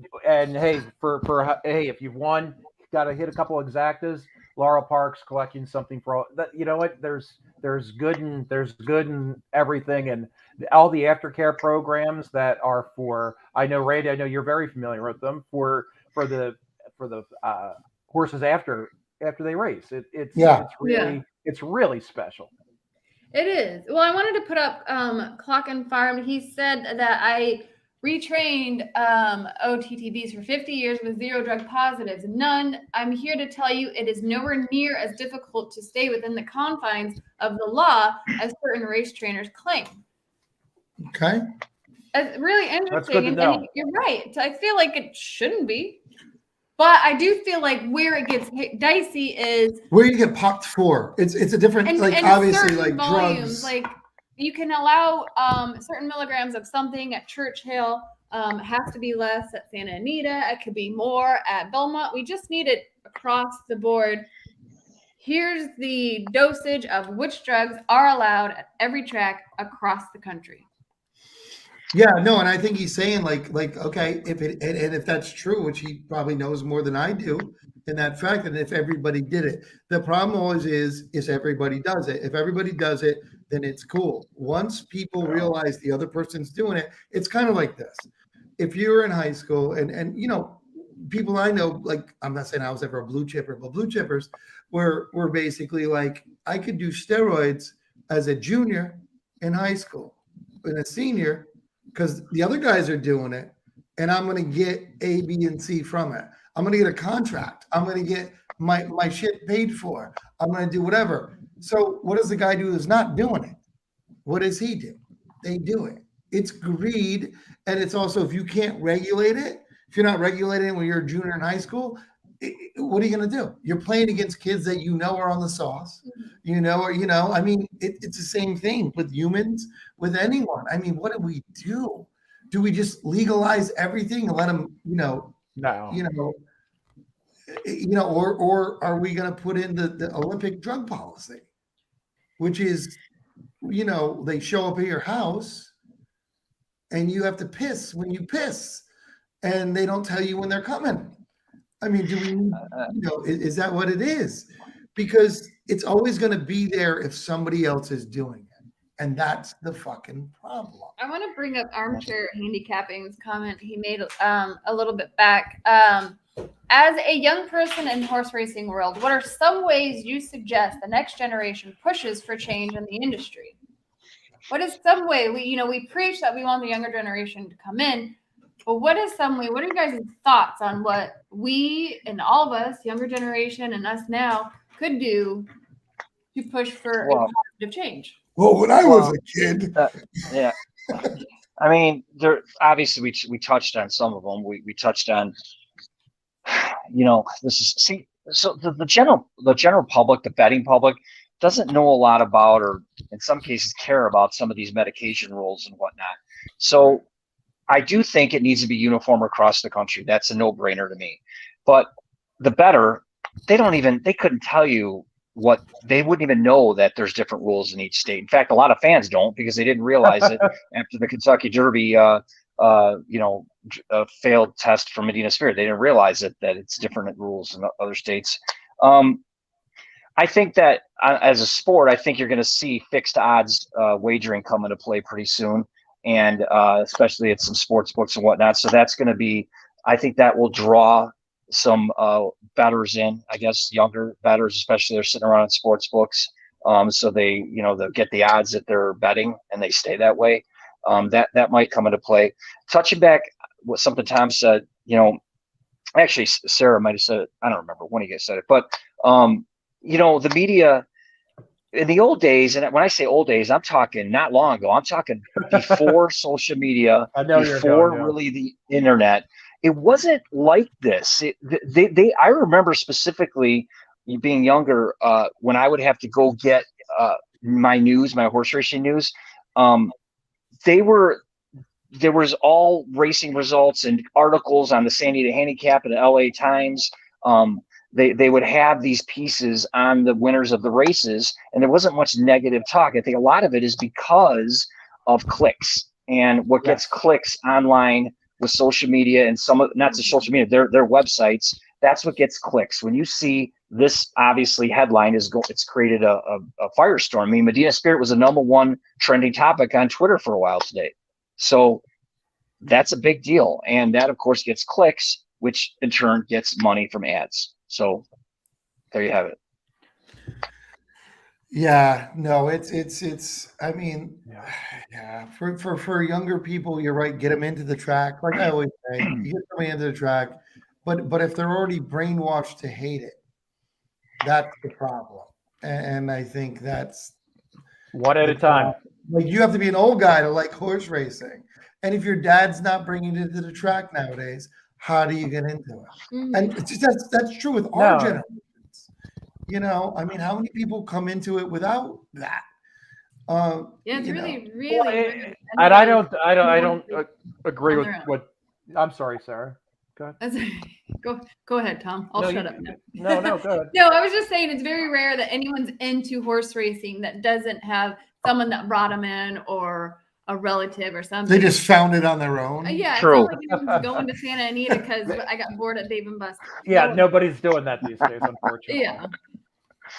Speaker 4: hey, if you've won, you got to hit a couple exactas. Laurel Park's collecting something for all that. You know what? There's good in everything, and all the aftercare programs that are for. I know, Ray. I know you're very familiar with them for the horses after they race. It's really special.
Speaker 2: It is. Well, I wanted to put up Clock and Farm. He said that I retrained OTTBs for 50 years with 0 drug positives. None. I'm here to tell you it is nowhere near as difficult to stay within the confines of the law as certain race trainers claim.
Speaker 1: Okay.
Speaker 2: It's really interesting.
Speaker 4: That's good to know.
Speaker 2: And you're right. I feel like it shouldn't be. But I do feel like where it gets dicey is
Speaker 1: where you get popped for. It's a different, and obviously like volumes, drugs.
Speaker 2: Like you can allow certain milligrams of something at Churchill. Has to be less at Santa Anita. It could be more at Belmont. We just need it across the board. Here's the dosage of which drugs are allowed at every track across the country.
Speaker 1: Yeah, no, and I think he's saying like okay, if that's true, which he probably knows more than I do, in that fact, and if everybody did it, the problem always is everybody does it. If everybody does it, then it's cool. Once people realize the other person's doing it, it's kind of like this. If you're in high school and people I know, like, I'm not saying I was ever a blue chipper, but blue chippers were basically like, I could do steroids as a junior in high school and a senior because the other guys are doing it, and I'm going to get A, B, and C from it. I'm going to get a contract. I'm going to get my shit paid for. I'm going to do whatever. So what does the guy do who's not doing it? What does he do? They do it. It's greed. And it's also, if you can't regulate it, if you're not regulating it when you're a junior in high school, what are you going to do? You're playing against kids that you know are on the sauce, I mean, it's the same thing with humans, with anyone. I mean, what do we do? Do we just legalize everything and let them,
Speaker 4: No.
Speaker 1: or are we going to put in the Olympic drug policy, which is, they show up at your house and you have to piss when you piss and they don't tell you when they're coming. I mean, do we, is that what it is? Because it's always going to be there if somebody else is doing it. And that's the fucking problem.
Speaker 2: I want to bring up armchair handicapping's comment he made a little bit back. As a young person in horse racing world, what are some ways you suggest the next generation pushes for change in the industry? What is some way we preach that we want the younger generation to come in, but what is some way? What are you guys' thoughts on what we and all of us, younger generation and us now, could do to push for a positive change?
Speaker 1: Well, when I was a kid,
Speaker 3: yeah. I mean, there obviously we touched on some of them. We touched on, so the general public, the betting public, doesn't know a lot about, or in some cases care about, some of these medication rules and whatnot. So I do think it needs to be uniform across the country. That's a no-brainer to me. But the better, they couldn't tell you they wouldn't even know that there's different rules in each state. In fact, a lot of fans don't, because they didn't realize it after the Kentucky Derby, failed test for Medina Spirit. They didn't realize that it's different rules in other states. I think that as a sport, I think you're going to see fixed odds wagering come into play pretty soon, and especially at some sports books and whatnot. So that's going to be, I think that will draw some bettors in, I guess, younger bettors, especially they're sitting around in sports books. So they'll get the odds that they're betting and they stay that way. That might come into play. Touching back what something Tom said, actually Sarah might have said it. I don't remember when you guys said it, but the media in the old days, and when I say old days, I'm talking not long ago. I'm talking before social media, before really the internet. It wasn't like this. I remember specifically being younger when I would have to go get my horse racing news. There was all racing results and articles on the San Diego Handicap and the LA Times. They would have these pieces on the winners of the races, and there wasn't much negative talk. I think a lot of it is because of clicks, and what gets clicks online with social media and not just social media, their websites. That's what gets clicks. When you see this, obviously headline it's created a firestorm. I mean, Medina Spirit was the #1 trending topic on Twitter for a while today. So that's a big deal. And that of course gets clicks, which in turn gets money from ads. So there you have it.
Speaker 1: Yeah, no, it's, I mean, yeah, for younger people, you're right. Get them into the track. Like I always say, you get somebody into the track, but if they're already brainwashed to hate it, that's the problem. And I think that's
Speaker 4: one at a time.
Speaker 1: Like you have to be an old guy to like horse racing. And if your dad's not bringing you to the track nowadays, how do you get into it? And that's true with our generations. I mean, how many people come into it without that?
Speaker 2: It's really.
Speaker 4: And I don't agree with what. I'm sorry, Sarah. Go ahead.
Speaker 2: Go ahead, Tom. I'll shut up now.
Speaker 4: No, go ahead.
Speaker 2: No, I was just saying it's very rare that anyone's into horse racing that doesn't have someone that brought them in or a relative or something.
Speaker 1: They just found it on their own.
Speaker 2: Yeah,
Speaker 3: true.
Speaker 2: It's not like anyone's going to Santa Anita because I got bored at Dave and Buster's.
Speaker 4: Yeah, nobody's doing that these days, unfortunately.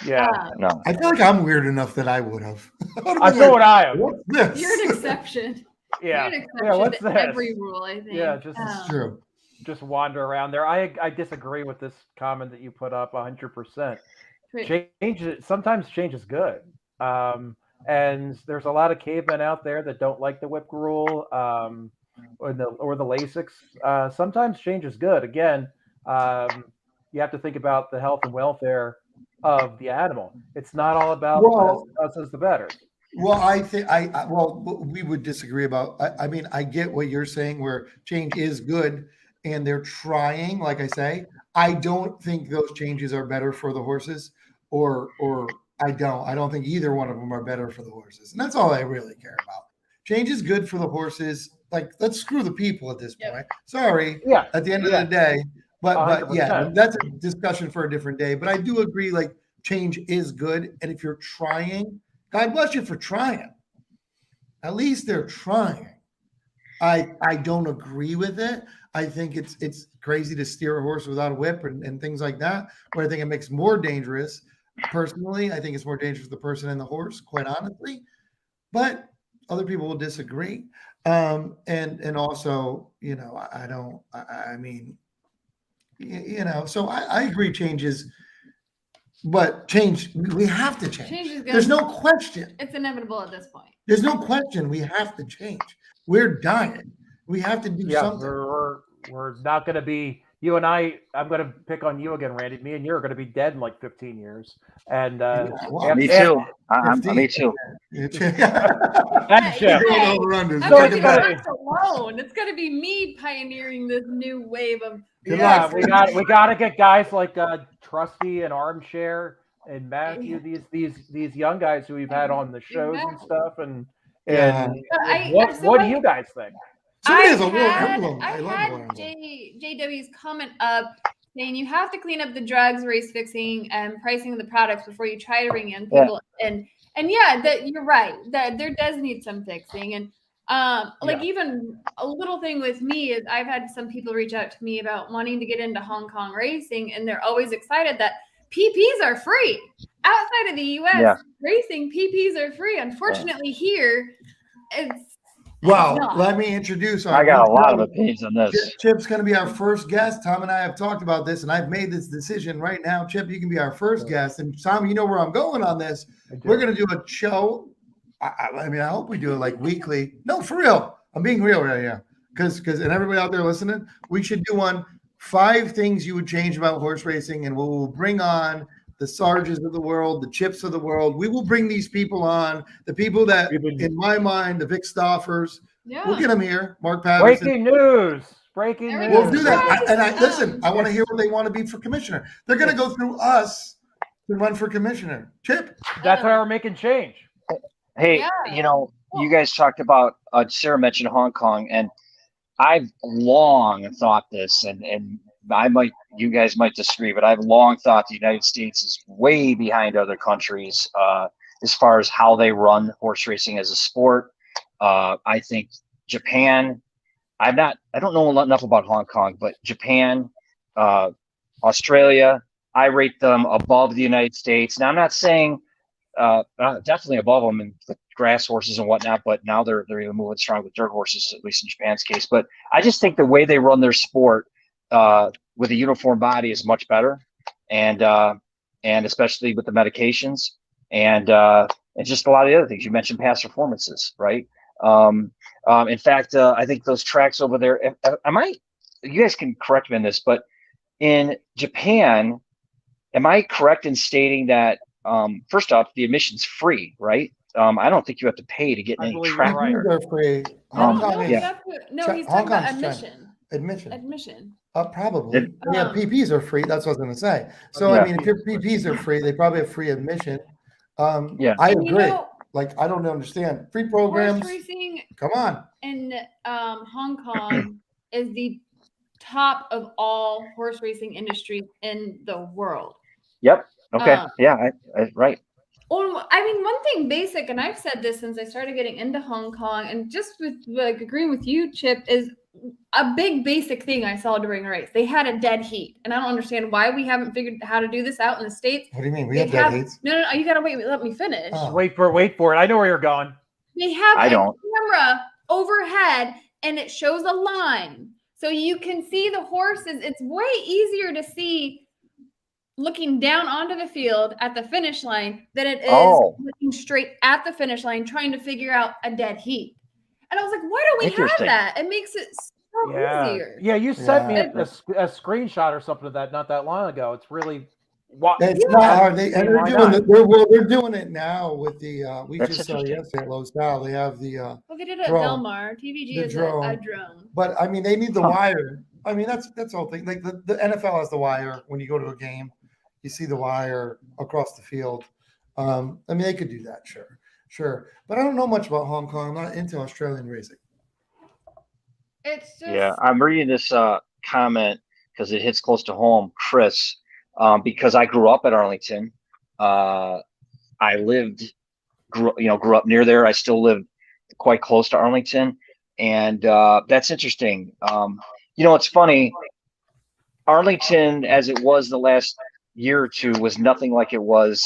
Speaker 2: Yeah.
Speaker 3: No.
Speaker 1: I feel like I'm weird enough that I would have.
Speaker 4: So would I have.
Speaker 1: What's this?
Speaker 2: You're an exception.
Speaker 4: Yeah.
Speaker 2: You're an exception
Speaker 4: What's
Speaker 2: to
Speaker 4: this?
Speaker 2: every rule, I think.
Speaker 4: Yeah, just
Speaker 1: It's true.
Speaker 4: just wander around there. I disagree with this comment that you put up 100%. Sometimes change is good. And there's a lot of cavemen out there that don't like the whip rule or the Lasix. Sometimes change is good. Again, you have to think about the health and welfare of the animal. It's not all about us as the betters.
Speaker 1: Well, I think we would disagree about. I mean, I get what you're saying, where change is good, and they're trying. Like I say, I don't think those changes are better for the horses, or I don't think either one of them are better for the horses, and that's all I really care about. Change is good for the horses. Like, let's screw the people at this point. Sorry.
Speaker 4: Yeah.
Speaker 1: At the end of the day, but yeah,
Speaker 4: 100%.
Speaker 1: that's a discussion for a different day. But I do agree. Like, change is good, and if you're trying. God bless you for trying. At least they're trying. I don't agree with it. I think it's crazy to steer a horse without a whip and things like that. But I think it makes more dangerous. Personally, I think it's more dangerous for the person and the horse, quite honestly. But other people will disagree. And also, I mean, so I agree changes. But we have to change.
Speaker 2: Change is good.
Speaker 1: There's no question.
Speaker 2: It's inevitable at this point.
Speaker 1: There's no question we have to change. We're dying. We have to do something.
Speaker 4: We're not going to be, you and I'm going to pick on you again, Randy. Me and you are going to be dead in like 15 years. And
Speaker 3: me too. Me too.
Speaker 4: And
Speaker 2: Chip.
Speaker 1: Going over under.
Speaker 2: I'm going to be left alone. It's going to be me pioneering this new wave of.
Speaker 1: Good
Speaker 4: Yeah,
Speaker 1: luck.
Speaker 4: we got to get guys like Trusty and Armchair and Matthew. These young guys who we've had on the shows and stuff. And what do you guys think?
Speaker 1: Somebody has
Speaker 2: I had JW's comment up saying you have to clean up the drugs, race fixing, and pricing of the products before you try to bring in people. And that you're right, that there does need some fixing. And even a little thing with me is I've had some people reach out to me about wanting to get into Hong Kong racing, and they're always excited that PPs are free outside of the US.
Speaker 3: Yeah.
Speaker 2: Racing PPs are free. Unfortunately, here it's.
Speaker 1: Well, let me introduce
Speaker 3: I got a lot of opinions on this.
Speaker 1: Chip's going to be our first guest. Tom and I have talked about this, and I've made this decision right now. Chip, you can be our first guest. And Tom, you know where I'm going on this. We're going to do a show. I mean, I hope we do it like weekly. No, for real. I'm being real right now. Because and everybody out there listening, we should do 5 things you would change about horse racing, and we'll bring on the Sarges of the world, the Chips of the world. We will bring these people on, the people that, in my mind, the Vic Stoffers.
Speaker 2: Yeah.
Speaker 1: We'll get them here. Mark Patterson.
Speaker 4: Breaking news.
Speaker 1: We'll do that. Listen, I want to hear what they want to be for commissioner. They're going to go through us to run for commissioner. Chip.
Speaker 4: That's how we're making change.
Speaker 3: Hey, you guys talked about, Sarah mentioned Hong Kong, and I've long thought this, and you guys might disagree, but I've long thought the United States is way behind other countries as far as how they run horse racing as a sport. I think Japan, I don't know enough about Hong Kong, but Japan, Australia, I rate them above the United States. Now, I'm not saying definitely above them in the grass horses and whatnot, but now they're even moving strong with dirt horses, at least in Japan's case. But I just think the way they run their sport with a uniform body is much better, and especially with the medications and just a lot of the other things you mentioned, past performances, right? In fact, I think those tracks over there. You guys can correct me on this, but in Japan, am I correct in stating that first off, the admission's free, right? I don't think you have to pay to get any track.
Speaker 1: They're free.
Speaker 2: He's talking about admission.
Speaker 1: Probably. PPs are free. That's what I was going to say. So, I mean, if your PPs are free, they probably have free admission. I agree. I don't understand. Free programs.
Speaker 2: Horse racing,
Speaker 1: come on.
Speaker 2: in Hong Kong is the top of all horse racing industries in the world.
Speaker 3: Yep. Okay. Right.
Speaker 2: Well, I mean, one thing basic, and I've said this since I started getting into Hong Kong, and just with agreeing with you, Chip, is a big basic thing I saw during a race. They had a dead heat, and I don't understand why we haven't figured how to do this out in the States.
Speaker 1: What do you mean? We have dead heats?
Speaker 2: No, you gotta wait. Let me finish.
Speaker 1: Oh.
Speaker 4: Wait for it. I know where you're going.
Speaker 2: They have a camera overhead, and it shows a line. So you can see the horses. It's way easier to see looking down onto the field at the finish line than it is
Speaker 3: Oh.
Speaker 2: looking straight at the finish line trying to figure out a dead heat. And I was like, why don't we have
Speaker 3: Interesting.
Speaker 2: that? It makes it so easier.
Speaker 4: Yeah, you sent me
Speaker 1: Yeah.
Speaker 4: a screenshot or something of that not that long ago. It's really what
Speaker 1: It's not hard. They're
Speaker 4: why
Speaker 1: doing
Speaker 4: not?
Speaker 1: it. They're doing it now with the. We
Speaker 3: That's
Speaker 1: just saw
Speaker 3: interesting.
Speaker 1: yesterday at Los Al. They have the.
Speaker 2: Well, they did it at
Speaker 1: drone.
Speaker 2: Belmar. TVG
Speaker 1: The
Speaker 2: is a
Speaker 1: drone.
Speaker 2: drone.
Speaker 1: But I mean, they need the
Speaker 3: Huh.
Speaker 1: wire. I mean, that's the whole thing. Like the NFL has the wire when you go to a game. You see the wire across the field. I mean, they could do that, sure. But I don't know much about Hong Kong. I'm not into Australian racing.
Speaker 2: It's just
Speaker 3: Yeah, I'm reading this comment because it hits close to home, Chris. Because I grew up at Arlington. I grew up near there. I still live quite close to Arlington, and that's interesting. It's funny. Arlington, as it was the last year or two, was nothing like it was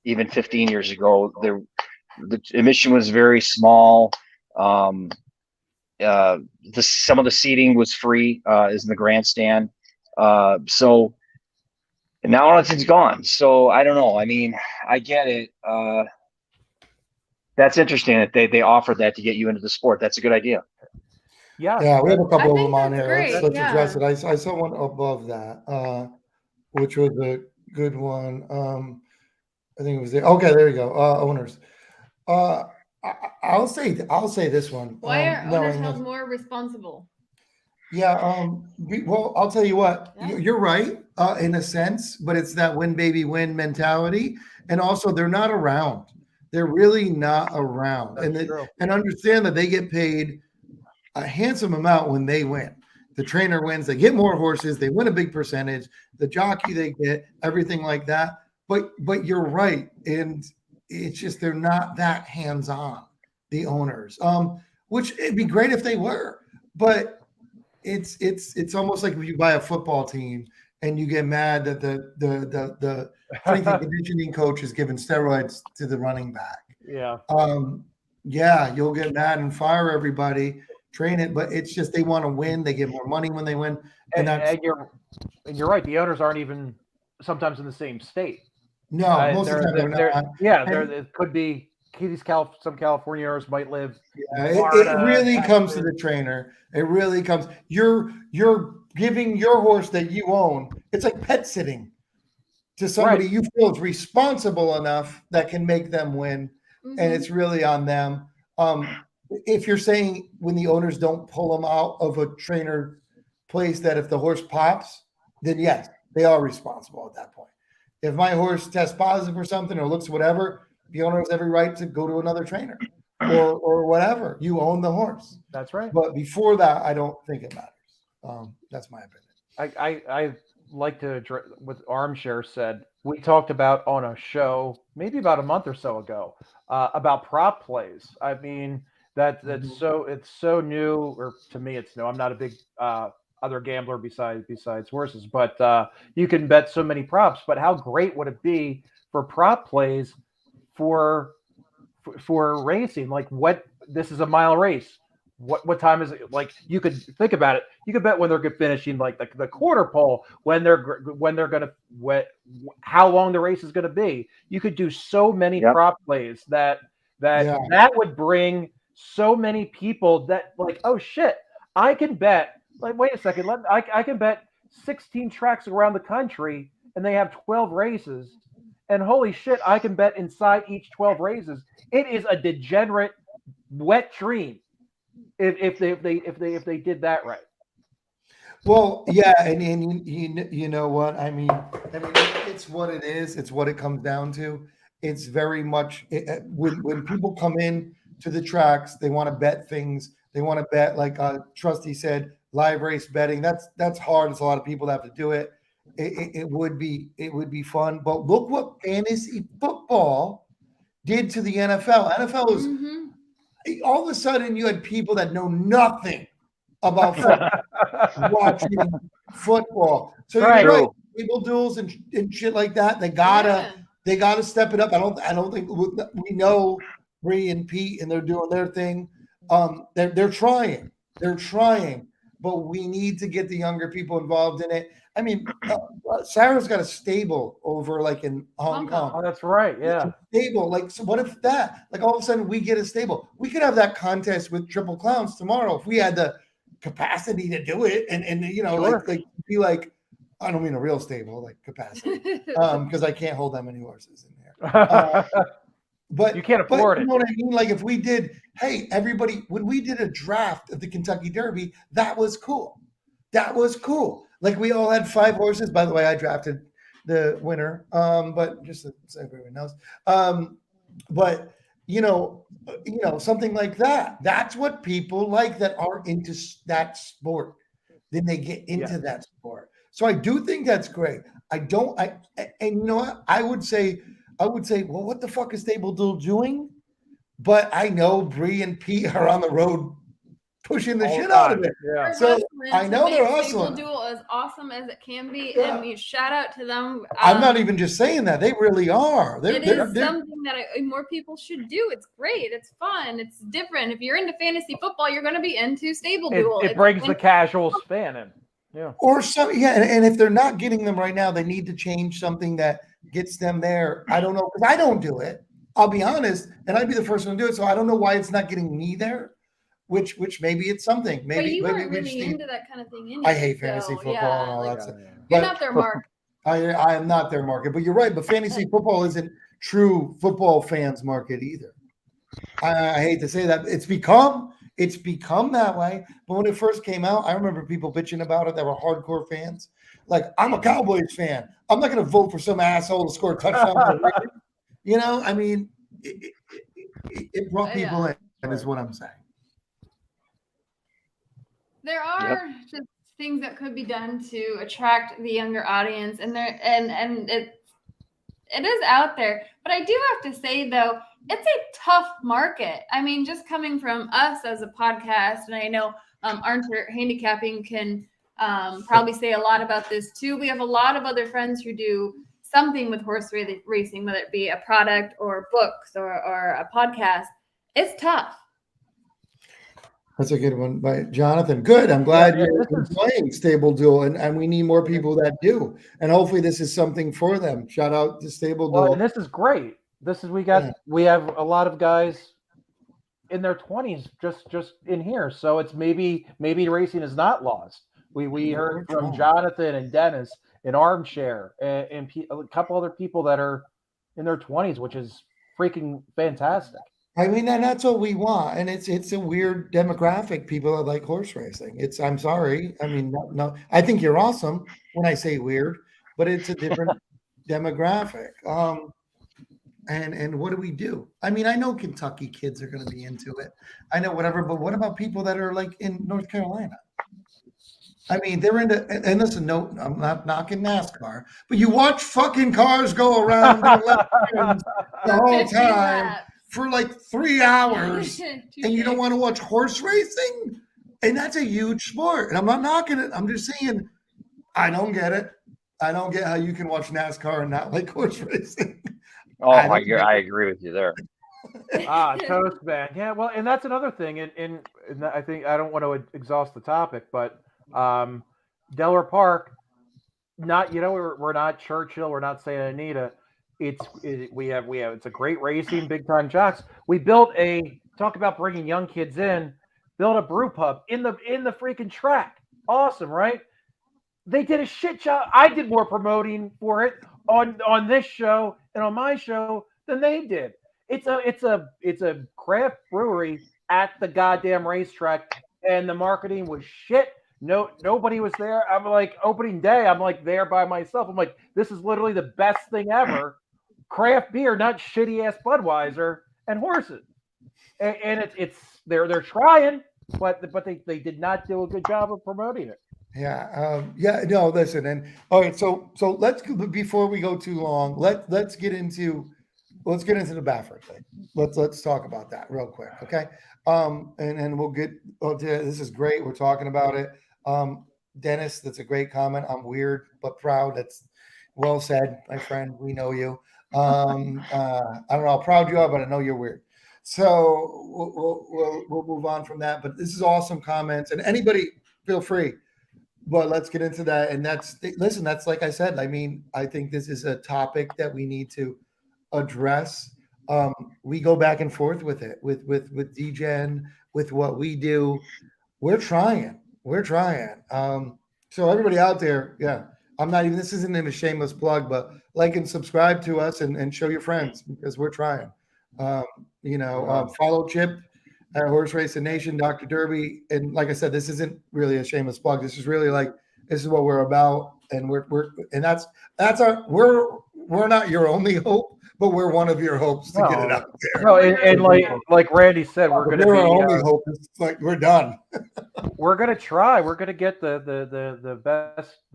Speaker 3: even 15 years ago. The emission was very small. Some of the seating was free, is in the grandstand. So and now Arlington's gone. So I don't know. I mean, I get it. That's interesting that they offered that to get you into the sport. That's a good idea.
Speaker 1: Yeah, we have a couple of
Speaker 2: think
Speaker 1: them on
Speaker 2: that's
Speaker 1: here.
Speaker 2: great,
Speaker 1: Let's
Speaker 2: yeah.
Speaker 1: address it. I saw one above that, which was a good one. I think it was there. Okay, there you go. Owners. I'll say this one.
Speaker 2: why are owners
Speaker 1: knowing
Speaker 2: held
Speaker 1: that-
Speaker 2: more responsible?
Speaker 1: Yeah. Well, I'll tell you what.
Speaker 2: Yeah.
Speaker 1: You're right in a sense, but it's that win baby win mentality, and also they're not around. They're really not around,
Speaker 4: That's true.
Speaker 1: and understand that they get paid a handsome amount when they win. The trainer wins, they get more horses, they win a big percentage. The jockey they get everything like that. But you're right, and it's just they're not that hands on. The owners, which it'd be great if they were, but it's almost like if you buy a football team and you get mad that the strength and conditioning coach is giving steroids to the running back.
Speaker 4: Yeah.
Speaker 1: Yeah, you'll get mad and fire everybody, train it, but it's just they want to win. They get more money when they win, and that's
Speaker 4: you're right. The owners aren't even sometimes in the same state.
Speaker 1: no most of the time they're not.
Speaker 4: Yeah,
Speaker 1: And-
Speaker 4: it could be some California owners might live.
Speaker 1: Yeah, it
Speaker 4: Florida,
Speaker 1: really comes to
Speaker 4: Texas.
Speaker 1: the trainer. It really comes. You're giving your horse that you own. It's like pet sitting to somebody
Speaker 4: Right.
Speaker 1: you feel is responsible enough that can make them win,
Speaker 2: Mhm.
Speaker 1: and it's really on them. If you're saying when the owners don't pull them out of a trainer place, that if the horse pops, then yes, they are responsible at that point. If my horse tests positive or something or looks whatever, the owner has every right to go to another trainer or whatever. You own the horse.
Speaker 4: That's right.
Speaker 1: But before that, I don't think it matters. That's my opinion.
Speaker 4: I like to address what Armchair said. We talked about on a show maybe about a month or so ago about prop plays. I mean that's it's so new, or to me it's new. I'm not a big other gambler besides horses, but you can bet so many props. But how great would it be for prop plays for racing? Like, what, this is a mile race. What time is it? Like, you could think about it. You could bet when they're finishing like the quarter pole, when they're gonna how long the race is gonna be. You could do so many prop plays that would bring so many people that like, oh shit, I can bet. Like, wait a second, I can bet 16 tracks around the country, and they have 12 races. And holy shit, I can bet inside each 12 races. It is a degenerate wet dream if they did that right.
Speaker 1: Well, yeah, and you know what I mean. It's what it is. It's what it comes down to. It's very much when people come in to the tracks, they want to bet things. They want to bet, like Trusty said, live race betting. That's hard. It's a lot of people that have to do it. It would be fun, but look what fantasy football did to the NFL. NFL was all of a sudden you had people that know nothing about football watching football. So you're right, table duels and shit like that. They gotta step it up. I don't think we know Bree and Pete, and they're doing their thing. They're trying. but we need to get the younger people involved in it. I mean, Sarah's got a stable over like in Hong Kong.
Speaker 4: Oh, that's right. Yeah.
Speaker 1: Stable. Like, so what if that? Like, all of a sudden we get a stable. We could have that contest with Triple Clowns tomorrow if we had the capacity to do it, and you know,
Speaker 4: Sure.
Speaker 1: like be like, I don't mean a real stable, like capacity, because I can't hold that many horses in there. But
Speaker 4: you can't afford
Speaker 1: you
Speaker 4: it.
Speaker 1: know what I mean? Like, if we did, hey, everybody, when we did a draft of the Kentucky Derby, that was cool. That was cool. Like, we all had 5 horses. By the way, I drafted the winner, but just so everyone knows. But you know, something like that. That's what people like that are into that sport. Then they get into that sport. So I do think that's great. And you know what? I would say, well, what the fuck is Stable Duel doing? But I know Bree and Pete are on the road pushing the shit out of it.
Speaker 4: Yeah.
Speaker 1: So I know they're
Speaker 2: Stable
Speaker 1: hustling.
Speaker 2: Duel as awesome as it can be,
Speaker 1: Yeah.
Speaker 2: and we shout out to them.
Speaker 1: I'm not even just saying that. They really are.
Speaker 2: It is something that more people should do. It's great. It's fun. It's different. If you're into fantasy football, you're going to be into Stable Duel.
Speaker 4: It brings the casual fan in. Yeah.
Speaker 1: Or some, and if they're not getting them right now, they need to change something that gets them there. I don't know, because I don't do it. I'll be honest, and I'd be the first one to do it. So I don't know why it's not getting me there. Which maybe it's something. Maybe
Speaker 2: but you
Speaker 1: maybe
Speaker 2: weren't
Speaker 1: we
Speaker 2: really
Speaker 1: just need,
Speaker 2: into that kind of thing anyway.
Speaker 1: I hate fantasy football and all that stuff.
Speaker 2: You're not their market.
Speaker 1: I am not their market, but you're right. But fantasy football isn't true football fans' market either. I hate to say that. It's become that way. But when it first came out, I remember people bitching about it that were hardcore fans. Like, I'm a Cowboys fan. I'm not going to vote for some asshole to score a touchdown. You know, I mean, it brought people in, is what I'm saying.
Speaker 2: There are just things that could be done to attract the younger audience, and it is out there. But I do have to say, though, it's a tough market. I mean, just coming from us as a podcast, and I know Archer Handicapping can probably say a lot about this too. We have a lot of other friends who do something with horse racing, whether it be a product or books or a podcast. It's tough.
Speaker 1: That's a good one by Jonathan. Good. I'm glad you're playing Stable Duel, and we need more people that do. And hopefully this is something for them. Shout out to Stable Duel.
Speaker 4: Well, and this is great. We have a lot of guys in their 20s just in here. So it's maybe racing is not lost. We heard from Jonathan and Dennis in Armchair and a couple other people that are in their 20s, which is freaking fantastic.
Speaker 1: I mean, and that's what we want. And it's a weird demographic, people that like horse racing. I'm sorry. I mean, no, I think you're awesome when I say weird, but it's a different demographic. And what do we do? I mean, I know Kentucky kids are going to be into it. I know whatever, but what about people that are like in North Carolina? I mean, they're into, and listen, no, I'm not knocking NASCAR, but you watch fucking cars go around the whole time for like 3 hours, and you don't want to watch horse racing? And that's a huge sport. And I'm not knocking it. I'm just saying, I don't get it. I don't get how you can watch NASCAR and not like horse racing.
Speaker 3: Oh, I agree with you there.
Speaker 4: Toast, man. Yeah, well, and that's another thing. And I think I don't want to exhaust the topic, but Delaware Park, we're not Churchill, we're not Santa Anita. It's a great racing, big time jocks. We talk about bringing young kids in, build a brew pub in the freaking track. Awesome, right? They did a shit job. I did more promoting for it on this show and on my show than they did. It's a craft brewery at the goddamn racetrack, and the marketing was shit. No, nobody was there. I'm like, opening day, I'm like there by myself. I'm like, this is literally the best thing ever. Craft beer, not shitty ass Budweiser and horses. And they're trying, but they did not do a good job of promoting it.
Speaker 1: No, listen, and all right, so let's, before we go too long, let's get into the Baffert thing. Let's talk about that real quick, okay? And we'll get. This is great. We're talking about it. Dennis, that's a great comment. I'm weird but proud. That's well said, my friend. We know you. I don't know how proud you are, but I know you're weird. So we'll move on from that. But this is awesome comments. And anybody, feel free. But let's get into that. And listen, that's like I said, I mean, I think this is a topic that we need to address. We go back and forth with it, with Degen, with what we do. We're trying. We're trying. So everybody out there, yeah, this isn't a shameless plug, but like and subscribe to us and show your friends because we're trying. Follow Chip at Horse Racing Nation, Dr. Derby. And like I said, this isn't really a shameless plug. This is really this is what we're about. And we're not your only hope, but we're one of your hopes to get it out there.
Speaker 4: No, and like Randy said, we're going to be.
Speaker 1: Our only hope is like we're done.
Speaker 4: We're going to try. We're going to get the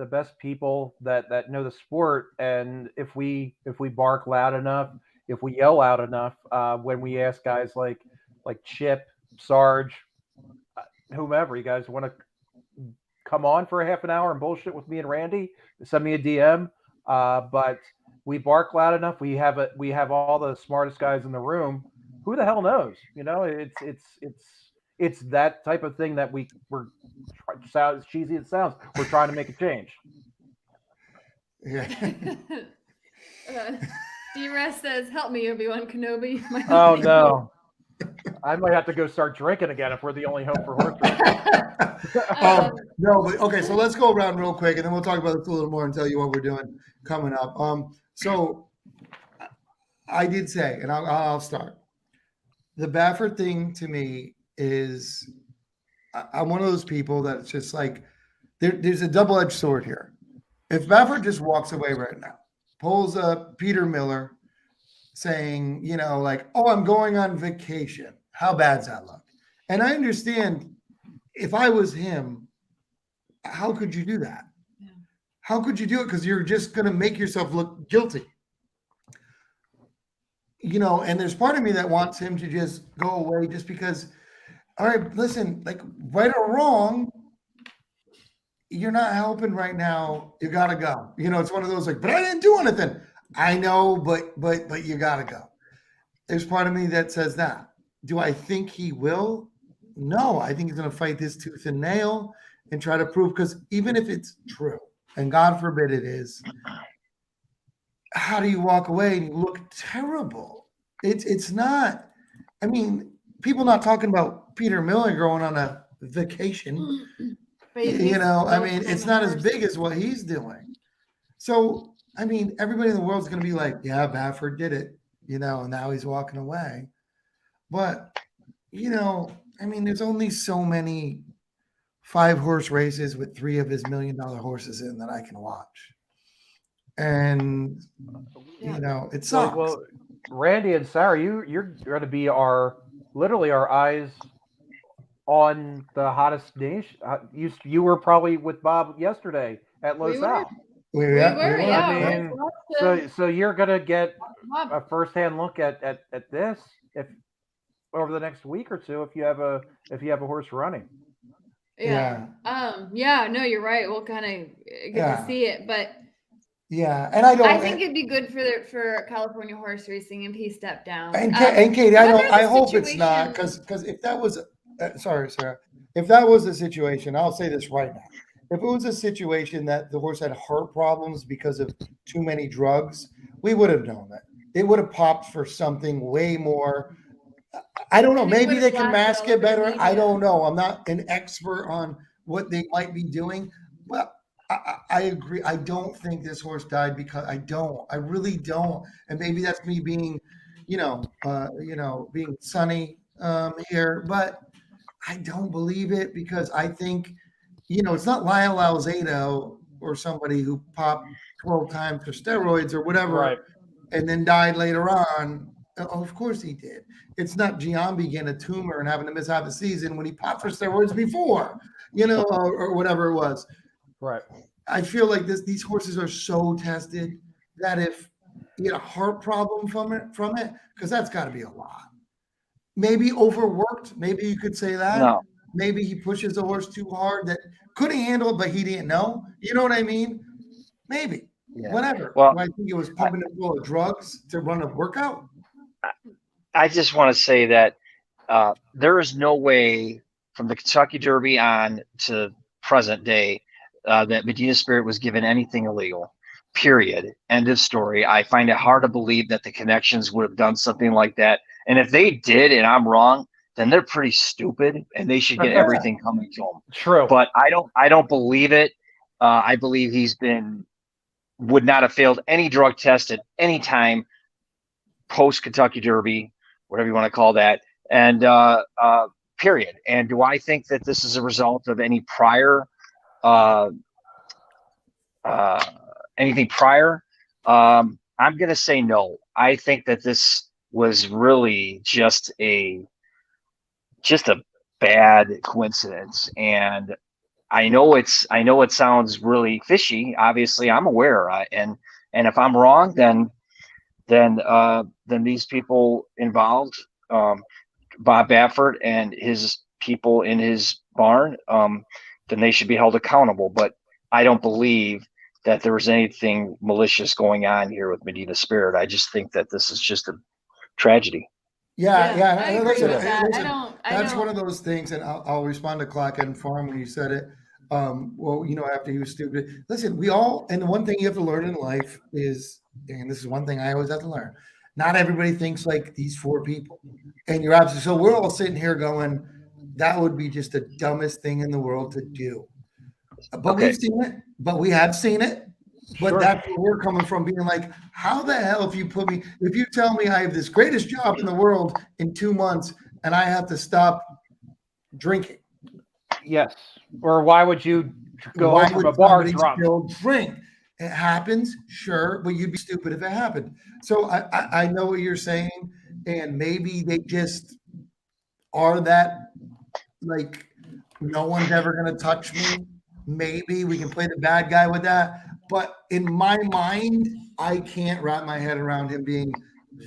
Speaker 4: best people that know the sport, and if we bark loud enough, if we yell out enough, when we ask guys like Chip, Sarge, whomever, you guys want to come on for a half an hour and bullshit with me and Randy, send me a DM. But we bark loud enough. We have all the smartest guys in the room. Who the hell knows? It's that type of thing that we're as cheesy as it sounds. We're trying to make a change.
Speaker 1: Yeah.
Speaker 2: D-Rest says, "Help me, Obi-Wan Kenobi."
Speaker 4: Oh no. I might have to go start drinking again if we're the only hope for horse racing.
Speaker 1: No, but okay, so let's go around real quick and then we'll talk about this a little more and tell you what we're doing coming up. So I did say, and I'll start. The Baffert thing to me is I'm one of those people that it's just like there's a double-edged sword here. If Baffert just walks away right now, pulls a Peter Miller saying, oh, I'm going on vacation. How bad's that look? And I understand if I was him, how could you do that? Yeah. How could you do it? Because you're just going to make yourself look guilty. And there's part of me that wants him to just go away just because, all right, listen, like right or wrong, you're not helping right now. You got to go. It's one of those but I didn't do anything. I know, but you gotta go. There's part of me that says that. Do I think he will? No, I think he's gonna fight this tooth and nail and try to prove, because even if it's true, and God forbid it is, how do you walk away and you look terrible? It's not. I mean, people not talking about Peter Miller going on a vacation. It's not as big as what he's doing. So. I mean, everybody in the world is going to be like, yeah, Baffert did it, and now he's walking away. But, there's only so many 5-horse races with 3 of his $1 million horses in that I can watch. And, it sucks.
Speaker 4: Well, Randy and Sarah, you're going to be literally our eyes on the hottest nation. You were probably with Bob yesterday at Los Al.
Speaker 1: We were.
Speaker 4: I mean, so you're gonna get a firsthand look at this if over the next week or two if you have a horse running.
Speaker 2: Yeah. No, you're right. We'll kind of get to see it, but
Speaker 1: yeah, and I
Speaker 2: think it'd be good for California horse racing if he stepped down.
Speaker 1: And Katie, I hope it's not, because if that was sorry, Sarah, if that was the situation, I'll say this right now. If it was a situation that the horse had heart problems because of too many drugs, we would have known that. It would have popped for something way more. I don't know. Maybe they can mask it better. I don't know. I'm not an expert on what they might be doing. But I agree. I don't think this horse died because I don't. I really don't. And maybe that's me being, being sunny here. But I don't believe it because I think – it's not Lyle Alzado or somebody who popped 12 times for steroids or whatever, right, and then died later on. Oh, of course he did. It's not Giambi getting a tumor and having to miss half a season when he popped for steroids before, or whatever it was.
Speaker 4: Right.
Speaker 1: I feel like these horses are so tested that if you get a heart problem from it, because that's got to be a lot. Maybe overworked. Maybe you could say that.
Speaker 3: No.
Speaker 1: Maybe he pushes the horse too hard that couldn't handle it, but he didn't know. You know what I mean? Maybe. Yeah. Whatever.
Speaker 3: Well,
Speaker 1: I think it was pumping it full of drugs to run a workout.
Speaker 3: I just want to say that there is no way from the Kentucky Derby on to present day that Medina Spirit was given anything illegal. Period. End of story. I find it hard to believe that the connections would have done something like that. And if they did, and I'm wrong, then they're pretty stupid, and they should get everything coming to them.
Speaker 4: True.
Speaker 3: But I don't believe it. I believe would not have failed any drug test at any time post Kentucky Derby, whatever you want to call that, and period. And do I think that this is a result of any prior anything prior? I'm going to say no. I think that this was really just a bad coincidence, and I know it sounds really fishy. Obviously, I'm aware, and if I'm wrong, then these people involved, Bob Baffert and his people in his barn, then they should be held accountable. But I don't believe that there was anything malicious going on here with Medina Spirit. I just think that this is just a tragedy.
Speaker 1: Yeah.
Speaker 2: I agree
Speaker 1: Listen,
Speaker 2: with that.
Speaker 1: listen,
Speaker 2: I
Speaker 1: that's
Speaker 2: don't.
Speaker 1: one of those things, and I'll respond to Clock and Farm when you said it. Well, after he was stupid. Listen, we all, and the one thing you have to learn in life is, and this is one thing I always have to learn, not everybody thinks like these four people. And you're absolutely, so we're all sitting here going, that would be just the dumbest thing in the world to do. But
Speaker 3: Okay.
Speaker 1: we've seen it, but we have seen it. But
Speaker 4: Sure.
Speaker 1: that's where we're coming from, being like, how the hell, if you tell me I have this greatest job in the world in 2 months and I have to stop drinking,
Speaker 4: Yes. Or why would you go
Speaker 1: why
Speaker 4: from
Speaker 1: would
Speaker 4: a bar
Speaker 1: somebody
Speaker 4: drunk?
Speaker 1: still drink? It happens, sure, but you'd be stupid if it happened. So I know what you're saying, and maybe they just are that, like, no one's ever going to touch me. Maybe we can play the bad guy with that. But in my mind, I can't wrap my head around him being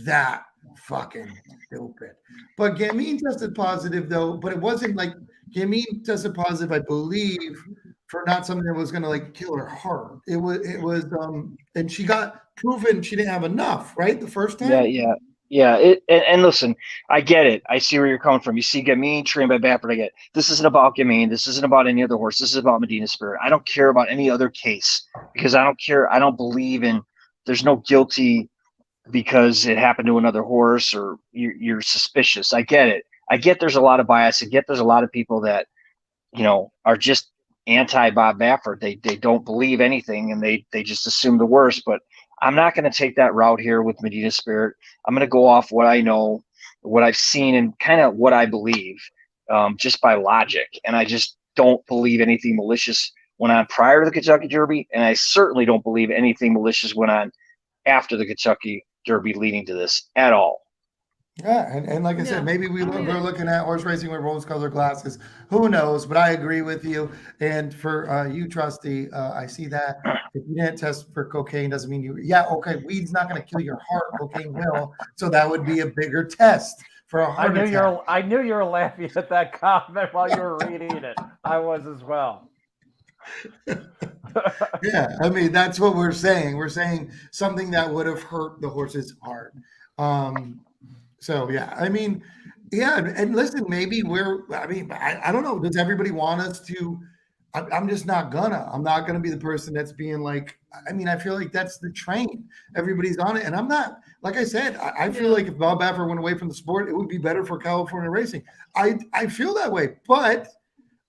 Speaker 1: that fucking stupid. But Gamine tested positive, though. But it wasn't like Gamine tested positive, I believe, for not something that was going to like kill her heart. It was, and she got proven she didn't have enough, right? The first time.
Speaker 3: Yeah. And listen, I get it. I see where you're coming from. You see Gamine trained by Baffert. I get it. This isn't about Gamine. This isn't about any other horse. This is about Medina Spirit. I don't care about any other case because I don't care. I don't believe in. There's no guilty because it happened to another horse or you're suspicious. I get it. I get there's a lot of bias. I get there's a lot of people that are just anti Bob Baffert. They don't believe anything and they just assume the worst. But I'm not going to take that route here with Medina Spirit. I'm going to go off what I know, what I've seen, and kind of what I believe, just by logic. And I just don't believe anything malicious went on prior to the Kentucky Derby, and I certainly don't believe anything malicious went on after the Kentucky Derby leading to this at all.
Speaker 1: Yeah, and like I said, maybe we're looking at horse racing with rose-colored glasses. Who knows? But I agree with you. And for you, Trusty, I see that if you didn't test for cocaine, doesn't mean you. Yeah, okay, weed's not going to kill your heart. Cocaine will. So that would be a bigger test for a heart attack.
Speaker 4: I knew you were laughing at that comment while you were reading it. I was as well.
Speaker 1: Yeah, I mean that's what we're saying. We're saying something that would have hurt the horse's heart. So yeah, I mean, yeah, and listen, maybe I don't know. Does everybody want us to? I'm just not gonna. I'm not gonna be the person that's being like. I mean, I feel like that's the train. Everybody's on it, and I'm not. Like I said, I feel like if Bob Baffert went away from the sport, it would be better for California racing. I feel that way, but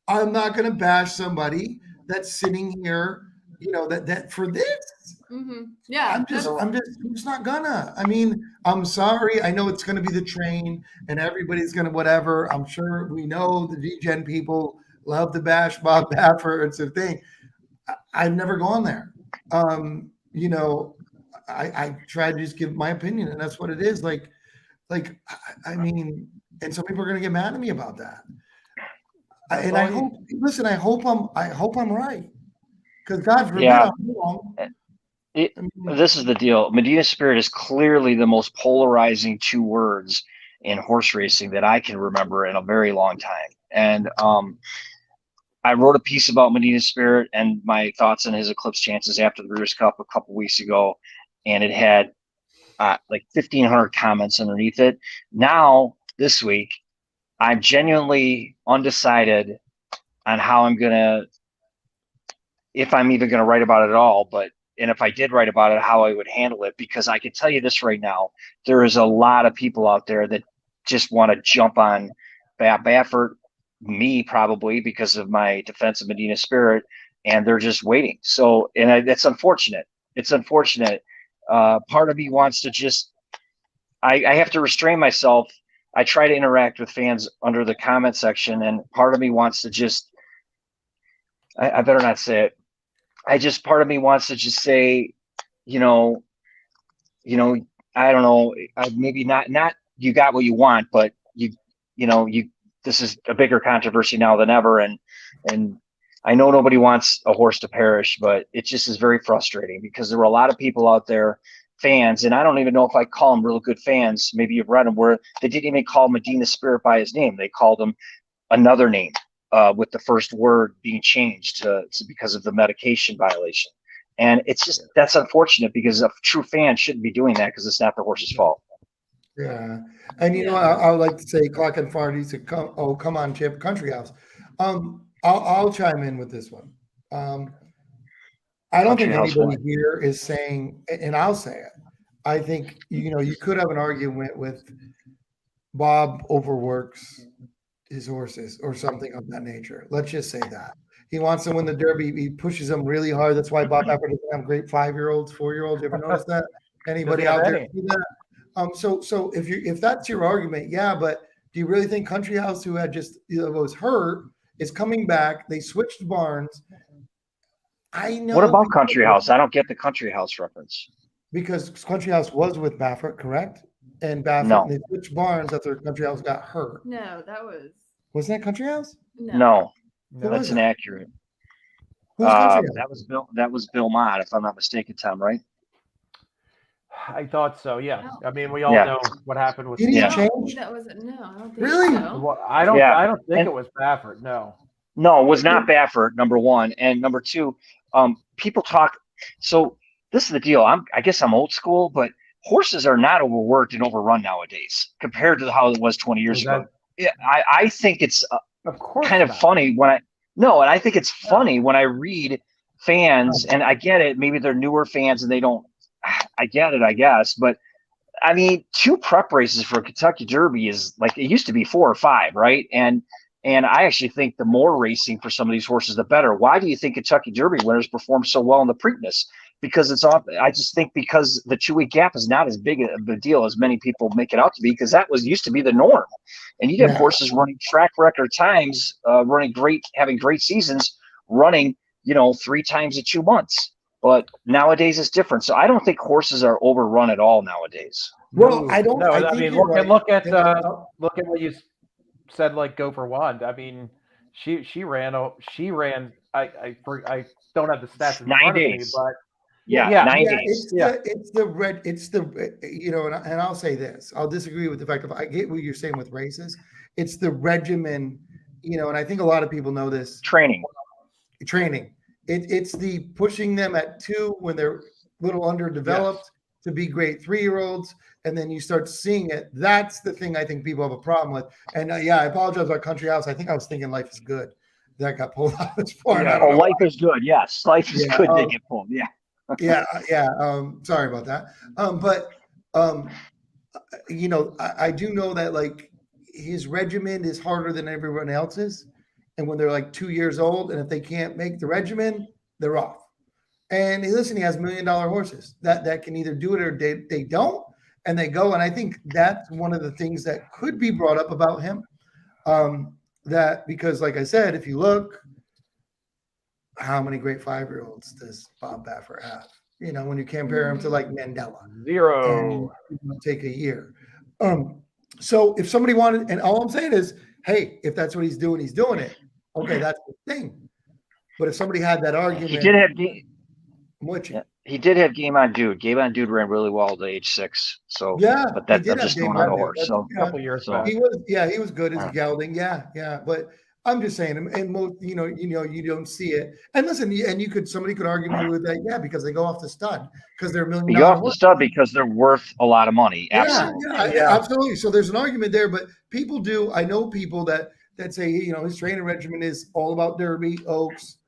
Speaker 1: I'm not gonna bash somebody that's sitting here, that for this.
Speaker 2: Mm-hmm. Yeah,
Speaker 1: I'm just not gonna. I mean, I'm sorry. I know it's gonna be the train, and everybody's gonna whatever. I'm sure we know the D-Gen people love to bash Bob Baffert. It's a thing. I've never gone there. I try to just give my opinion, and that's what it is. Like, I mean, and some people are gonna get mad at me about that. And I hope. Listen, I hope I'm right, because God forbid I'm wrong.
Speaker 3: This is the deal. Medina Spirit is clearly the most polarizing two words in horse racing that I can remember in a very long time. And I wrote a piece about Medina Spirit and my thoughts on his eclipse chances after the Breeders' Cup a couple weeks ago, and it had like 1,500 comments underneath it. Now, this week, I'm genuinely undecided on how I'm going to if I'm even going to write about it at all, and if I did write about it, how I would handle it, because I can tell you this right now, there is a lot of people out there that just want to jump on Baffert, me probably because of my defense of Medina Spirit, and they're just waiting. So, and it's unfortunate. It's unfortunate. Part of me wants to just, I have to restrain myself. I try to interact with fans under the comment section, and part of me wants to just, I better not say it. Part of me wants to just say, you know, I don't know, maybe not, you got what you want, but this is a bigger controversy now than ever. And I know nobody wants a horse to perish, but it just is very frustrating because there were a lot of people out there, fans, and I don't even know if I call them real good fans. Maybe you've read them where they didn't even call Medina Spirit by his name. They called him another name, with the first word being changed to because of the medication violation. And it's just, that's unfortunate because a true fan shouldn't be doing that because it's not the horse's fault.
Speaker 1: Yeah. And I would like to say Clock and Farty to come on, Chip, Country House. I'll chime in with this one. I don't think anybody here is saying, and I'll say it, I think, you could have an argument with Bob overworks his horses or something of that nature. Let's just say that. He wants to win the Derby. He pushes them really hard. That's why Bob Baffert doesn't have great 5-year-olds, 4-year-olds. You ever notice that? Anybody out there see that? So if that's your argument, yeah, but do you really think Country House, who had just was hurt, is coming back? They switched barns. I know.
Speaker 3: What about Country House? I don't get the Country House reference.
Speaker 1: Because Country House was with Baffert, correct? And Baffert, they switched barns after Country House got hurt.
Speaker 2: No, that
Speaker 1: wasn't that Country House?
Speaker 3: No, that's inaccurate. That was Bill Mott, if I'm not mistaken, Tom, right?
Speaker 4: I thought so. Yeah. I mean, we all know what happened with.
Speaker 1: Did he change?
Speaker 2: That wasn't. No, I don't think
Speaker 1: really?
Speaker 2: so.
Speaker 4: Well, I don't think it was Baffert. No.
Speaker 3: No, it was not Baffert. Number one, and number two, people talk. So this is the deal. I guess I'm old school, but horses are not overworked and overrun nowadays compared to how it was 20 years ago. I think it's
Speaker 4: of course
Speaker 3: kind of funny when and I think it's funny when I read fans, and I get it. Maybe they're newer fans and they don't. I get it, I guess, but I mean, 2 prep races for a Kentucky Derby is like it used to be 4 or 5, right? And I actually think the more racing for some of these horses, the better. Why do you think Kentucky Derby winners perform so well in the Preakness? Because it's off. I just think because the 2-week gap is not as big of a deal as many people make it out to be, because that used to be the norm. And you have horses running track record times, having great seasons, running 3 times in 2 months. But nowadays it's different. So I don't think horses are overrun at all nowadays.
Speaker 1: Well, I don't.
Speaker 4: No, I mean, look at what you said. Like Go for Wand. I mean, she ran. I don't have the stats in
Speaker 3: 9
Speaker 4: front
Speaker 3: days.
Speaker 4: of me, but
Speaker 3: 9 days.
Speaker 1: It's the and I'll say this. I'll disagree with the fact of I get what you're saying with races. It's the regimen, and I think a lot of people know this.
Speaker 3: Training.
Speaker 1: It's the pushing them at 2 when they're a little underdeveloped to be great 3-year-olds, and then you start seeing it. That's the thing I think people have a problem with. And I apologize about Country House. I think I was thinking Life is Good. That got pulled out of its form.
Speaker 3: Life is Good. Yes, Life is Good. They get pulled. Yeah.
Speaker 1: Sorry about that. I do know that like his regimen is harder than everyone else's. And when they're like 2 years old, and if they can't make the regimen, they're off. And listen, he has $1 million horses that can either do it or they don't, and they go. And I think that's one of the things that could be brought up about him. That because, like I said, if you look, how many great 5-year-olds does Bob Baffert have? When you compare him to like Mandela,
Speaker 4: 0.
Speaker 1: Take a year. So if somebody wanted, and all I'm saying is, hey, if that's what he's doing it. Okay, that's the thing. But if somebody had that argument,
Speaker 3: he did have
Speaker 1: he
Speaker 3: did have Game On Dude. Game On Dude ran really well at age 6. So but that's just going on the horse. So
Speaker 4: a couple years back.
Speaker 1: He was good as gelding. Yeah. But I'm just saying, and most, you don't see it. And listen, and somebody could argue me with that, because they go off the stud because they're $1 million.
Speaker 3: You go off the stud because they're worth a lot of money. Absolutely.
Speaker 1: Absolutely. So there's an argument there, but people do. I know people that say, his training regimen is all about Derby, Oaks,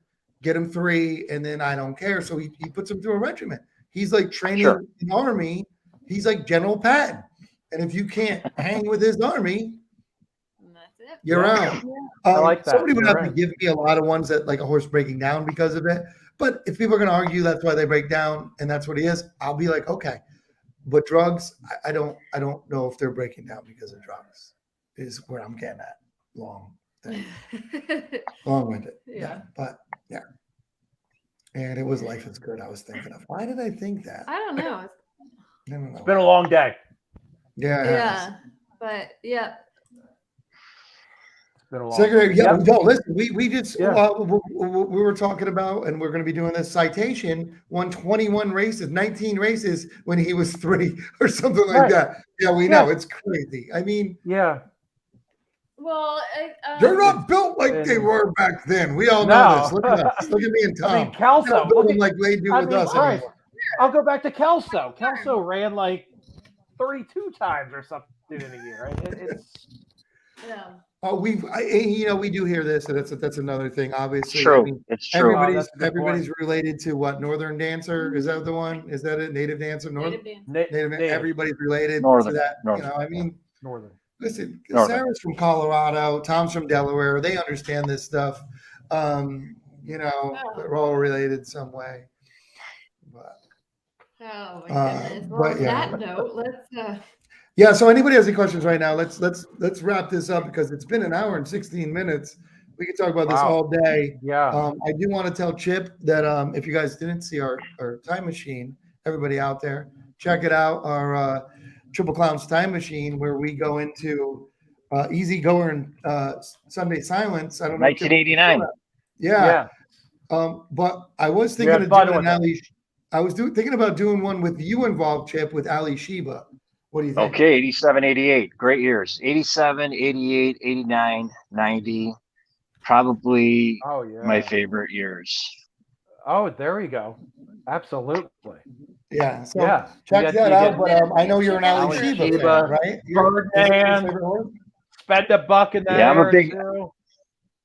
Speaker 1: get him 3, and then I don't care. So he puts him through a regiment. He's like training
Speaker 3: Sure.
Speaker 1: an army. He's like General Patton. And if you can't hang with his army,
Speaker 2: And that's it.
Speaker 1: you're out.
Speaker 4: I like that.
Speaker 1: Somebody would
Speaker 4: You're
Speaker 1: have to
Speaker 4: right.
Speaker 1: give me a lot of ones that like a horse breaking down because of it. But if people are going to argue that's why they break down and that's what he is, I'll be like, okay. But drugs, I don't know if they're breaking down because of drugs. Is where I'm getting at. Long-winded.
Speaker 2: Yeah.
Speaker 1: But yeah. And it was Life is Good. I was thinking of. Why did I think that?
Speaker 2: I don't know.
Speaker 1: I don't know.
Speaker 4: It's been a long day.
Speaker 1: Yeah. it has.
Speaker 2: Yeah, but yeah.
Speaker 4: It's been a long
Speaker 1: Secretary,
Speaker 4: day.
Speaker 1: yeah,
Speaker 4: Yep.
Speaker 1: no, listen, we just
Speaker 4: Yeah.
Speaker 1: we were talking about, and we're going to be doing this citation. Won 21 races, 19 races when he was 3 or something like
Speaker 4: Right.
Speaker 1: that. Yeah, we know it's crazy. I mean,
Speaker 4: Yeah.
Speaker 2: Well,
Speaker 1: they're not built like they
Speaker 4: and-
Speaker 1: were back then. We all know
Speaker 4: No.
Speaker 1: this. Look at us. Look at me and Tom.
Speaker 4: I mean,
Speaker 1: They don't
Speaker 4: Kelso.
Speaker 1: build
Speaker 4: Look
Speaker 1: them
Speaker 4: at,
Speaker 1: like they do
Speaker 4: I
Speaker 1: with
Speaker 4: mean,
Speaker 1: us
Speaker 4: Christ,
Speaker 1: anymore.
Speaker 4: I'll go back to Kelso. Kelso ran like 32 times or something in a year. It's
Speaker 2: yeah.
Speaker 1: Oh, we do hear this, and that's another thing. Obviously,
Speaker 3: True.
Speaker 1: I mean,
Speaker 3: It's true.
Speaker 1: everybody's
Speaker 4: that's a good point.
Speaker 1: everybody's related to what Northern Dancer is that the one? Is that it? Native Dancer?
Speaker 2: Native dance.
Speaker 1: Native. Everybody's related
Speaker 3: Northern,
Speaker 1: to that.
Speaker 3: Northern,
Speaker 1: I mean,
Speaker 4: Northern.
Speaker 1: listen,
Speaker 3: Northern.
Speaker 1: Sarah's from Colorado, Tom's from Delaware. They understand this stuff. They're all related some way. But
Speaker 2: Oh my goodness. Well,
Speaker 1: but
Speaker 2: on
Speaker 1: yeah.
Speaker 2: that note, let's
Speaker 1: yeah. So anybody has any questions right now? Let's wrap this up because it's been an hour and 16 minutes. We could talk about this
Speaker 4: Wow.
Speaker 1: all day.
Speaker 4: Yeah.
Speaker 1: I do want to tell Chip that if you guys didn't see our time machine, everybody out there, check it out. Our Triple Clowns time machine, where we go into Easy Goer and Sunday Silence. I don't know.
Speaker 3: 1989.
Speaker 1: Yeah. But I was
Speaker 4: You
Speaker 1: thinking
Speaker 4: had
Speaker 1: of
Speaker 4: fun
Speaker 1: doing
Speaker 4: with
Speaker 1: an
Speaker 4: it.
Speaker 1: Ali. I was thinking about doing one with you involved, Chip, with Ali Sheba. What do you think?
Speaker 3: Okay, 87, 88. Great years. 87, 88, 89, 90. Probably
Speaker 4: Oh, yeah.
Speaker 3: my favorite years.
Speaker 4: Oh, there we go. Absolutely.
Speaker 1: Yeah. So
Speaker 4: Yeah.
Speaker 1: check that out. But I know you're an Ali
Speaker 2: Ali
Speaker 1: Sheba
Speaker 4: Sheba,
Speaker 1: fan, right? Is that your
Speaker 4: Ferdinand.
Speaker 1: favorite horse?
Speaker 4: Spend a buck in that
Speaker 3: Yeah,
Speaker 4: era,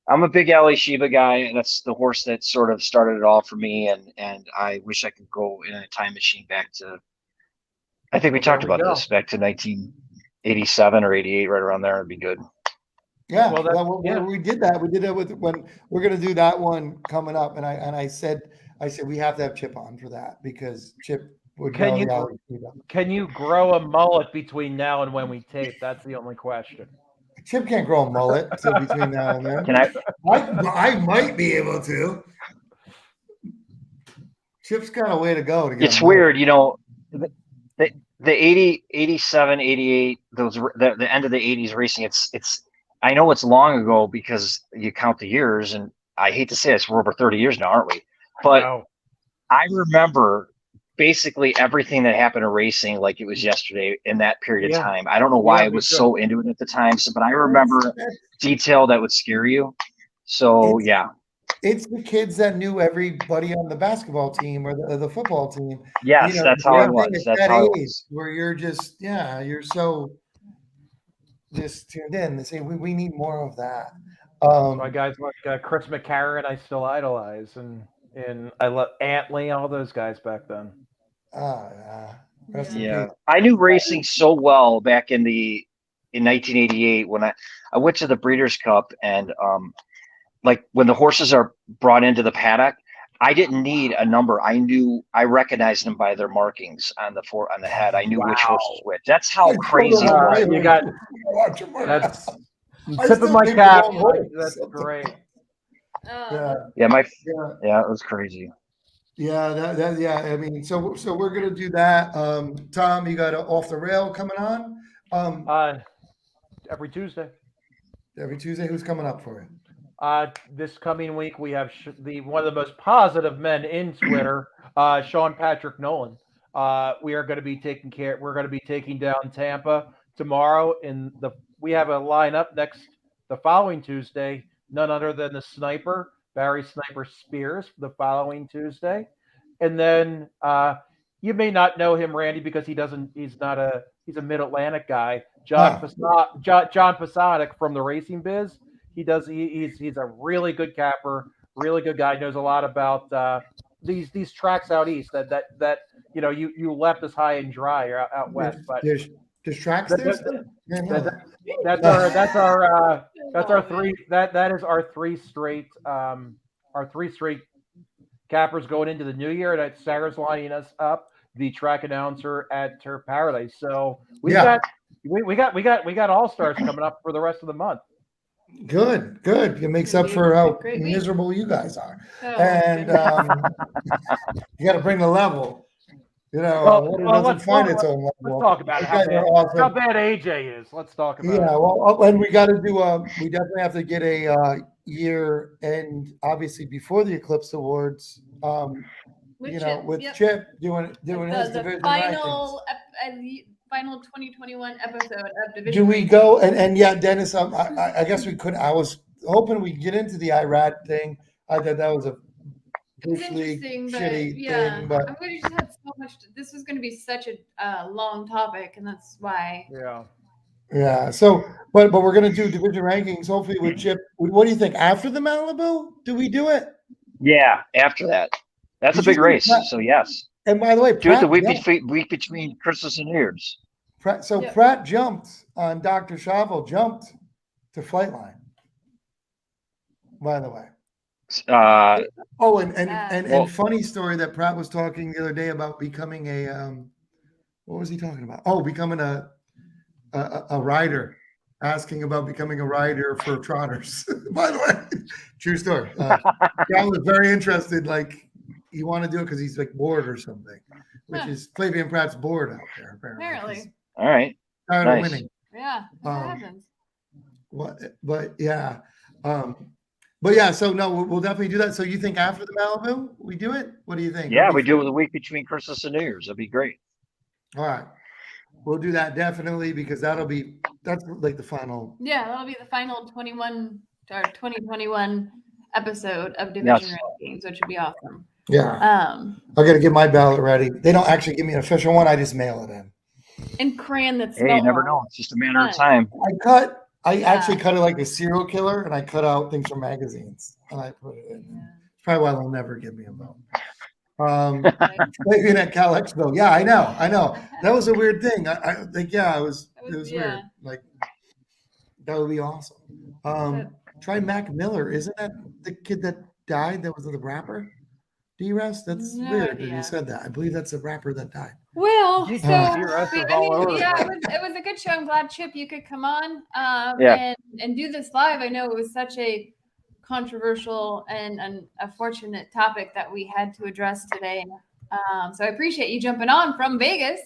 Speaker 3: I'm a big Ali Sheba guy, and that's the horse that sort of started it all for me. And I wish I could go in a time machine back to. I think we
Speaker 4: Well,
Speaker 3: talked
Speaker 4: there we
Speaker 3: about
Speaker 4: go.
Speaker 3: this back to 1987 or 88, right around there. It'd be good.
Speaker 1: Yeah,
Speaker 4: Well,
Speaker 1: we did that. We did that with when we're going to do that one coming up, and I said we have to have Chip on for that because Chip would
Speaker 4: Can
Speaker 1: know
Speaker 4: you-
Speaker 1: the Ali Sheba.
Speaker 4: Can you grow a mullet between now and when we tape? That's the only question.
Speaker 1: Chip can't grow a mullet so between now and then.
Speaker 3: Can I?
Speaker 1: I might be able to. Chip's got a way to go to get.
Speaker 3: It's
Speaker 1: a mullet.
Speaker 3: weird, the 80, 87, 88, the end of the 80s racing. It's. I know it's long ago because you count the years, and I hate to say it, we're over 30 years now, aren't we? But
Speaker 4: No.
Speaker 3: I remember basically everything that happened in racing like it was yesterday in that period of
Speaker 4: Yeah.
Speaker 3: time. I don't know why
Speaker 4: Yeah,
Speaker 3: I was
Speaker 4: me too.
Speaker 3: so into it at the time, but I remember detail that would scare you. So
Speaker 1: It's-
Speaker 3: yeah,
Speaker 1: It's the kids that knew everybody on the basketball team or the football team.
Speaker 3: yes, that's how it was.
Speaker 1: At
Speaker 3: That's
Speaker 1: that
Speaker 3: how it
Speaker 1: age
Speaker 3: was.
Speaker 1: where you're just you're so just tuned in. They say we need more of that.
Speaker 4: My guys like Chris McCarron, I still idolize, and I love Antley, all those guys back then.
Speaker 1: Rest in
Speaker 3: Yeah,
Speaker 1: peace.
Speaker 3: I knew racing so well back in 1988 when I went to the Breeders' Cup, and like when the horses are brought into the paddock, I didn't need a number. I recognized them by their markings on the head. I knew which horse was which. That's how crazy it was.
Speaker 4: You got that's tip of my
Speaker 1: think
Speaker 4: cap.
Speaker 1: the wrong horse.
Speaker 4: That's great.
Speaker 1: Yeah,
Speaker 3: Yeah,
Speaker 1: yeah,
Speaker 3: it was crazy.
Speaker 1: yeah. Yeah. I mean, so we're gonna do that. Tom, you got a off the rail coming on.
Speaker 4: Every Tuesday.
Speaker 1: Every Tuesday, who's coming up for you?
Speaker 4: This coming week we have one of the most positive men in Twitter, Sean Patrick Nolan. We are going to be We're going to be taking down Tampa tomorrow. We have a lineup the following Tuesday. None other than the Sniper, Barry Sniper Spears, the following Tuesday, and then you may not know him, Randy, because he's a Mid-Atlantic guy. John Posadic from the Racing Biz. He's a really good capper, really good guy. Knows a lot about these tracks out east that you left us high and dry out west. But
Speaker 1: there's tracks
Speaker 4: that,
Speaker 1: there
Speaker 4: that,
Speaker 1: still? I know
Speaker 4: that,
Speaker 1: that.
Speaker 4: that's our three that is our three straight cappers going into the new year. That Sarah's lining us up, the track announcer at Turf Paradise. So we got all stars coming up for the rest of the month.
Speaker 1: Good. It makes up for how miserable you guys are. And you got to bring the level. Water doesn't find its own level.
Speaker 4: Let's talk about how bad AJ is. Let's talk about it.
Speaker 1: Yeah, well, and we got to do. We definitely have to get a year end, obviously before the Eclipse Awards. With Chip doing his division
Speaker 2: final 2021 episode of Division.
Speaker 1: Do we go and yeah, Dennis? I guess we could. I was hoping we'd get into the IRAD thing. I thought that was a
Speaker 2: interesting,
Speaker 1: shitty
Speaker 2: yeah.
Speaker 1: thing, but
Speaker 2: we just had so much. This was going to be such a long topic, and that's why.
Speaker 1: Yeah. So, but we're gonna do division rankings. Hopefully with Chip. What do you think? After the Malibu, do we do it?
Speaker 3: Yeah, after that. That's a big race. So yes.
Speaker 1: And by the way,
Speaker 3: do it the week between Christmas and New Year's.
Speaker 1: Pratt jumped on Dr. Shavel, jumped to Flightline. By the way. And funny story that Pratt was talking the other day about becoming a what was he talking about? Oh, becoming a rider, asking about becoming a rider for trotters. By the way, true story. Pratt was very interested, like he wanted to do it because he's like bored or something, which is Flavian Pratt's bored out there apparently.
Speaker 3: All right.
Speaker 1: Tired of winning.
Speaker 2: Yeah, that happens.
Speaker 1: But yeah, so no, we'll definitely do that. So you think after the Malibu, we do it? What do you think?
Speaker 3: Yeah, we do it the week between Christmas and New Year's. That'd be great.
Speaker 1: All right. We'll do that definitely because that's like the final.
Speaker 2: Yeah, that'll be the final 2021 episode of Division Rankings, which would be awesome.
Speaker 1: Yeah. I got to get my ballot ready. They don't actually give me an official one. I just mail it in.
Speaker 2: And crayon that's
Speaker 3: hey, you never know. It's just a matter of time.
Speaker 1: I actually cut it like a serial killer, and I cut out things from magazines, and I put it in. Yeah. Probably why they'll never give me a vote. Maybe in at Cal Expo. Yeah, I know. That was a weird thing. I think, it was weird. Like, that would be awesome. Try Mac Miller. Isn't that the kid that died that was the rapper? D-Rest? That's weird that you said that. I believe that's the rapper that died.
Speaker 2: Well, so it was a good show. I'm glad, Chip, you could come on and do this live. I know it was such a controversial and a fortunate topic that we had to address today. So I appreciate you jumping on from Vegas.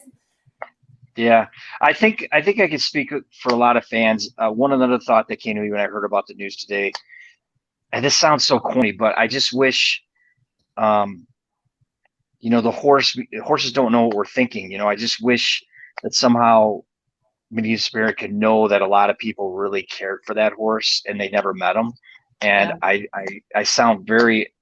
Speaker 3: Yeah, I think I could speak for a lot of fans. One other thought that came to me when I heard about the news today, and this sounds so corny, but I just wish, the horses don't know what we're thinking. I just wish that somehow Medina Spirit could know that a lot of people really cared for that horse and they never met him. And I sound very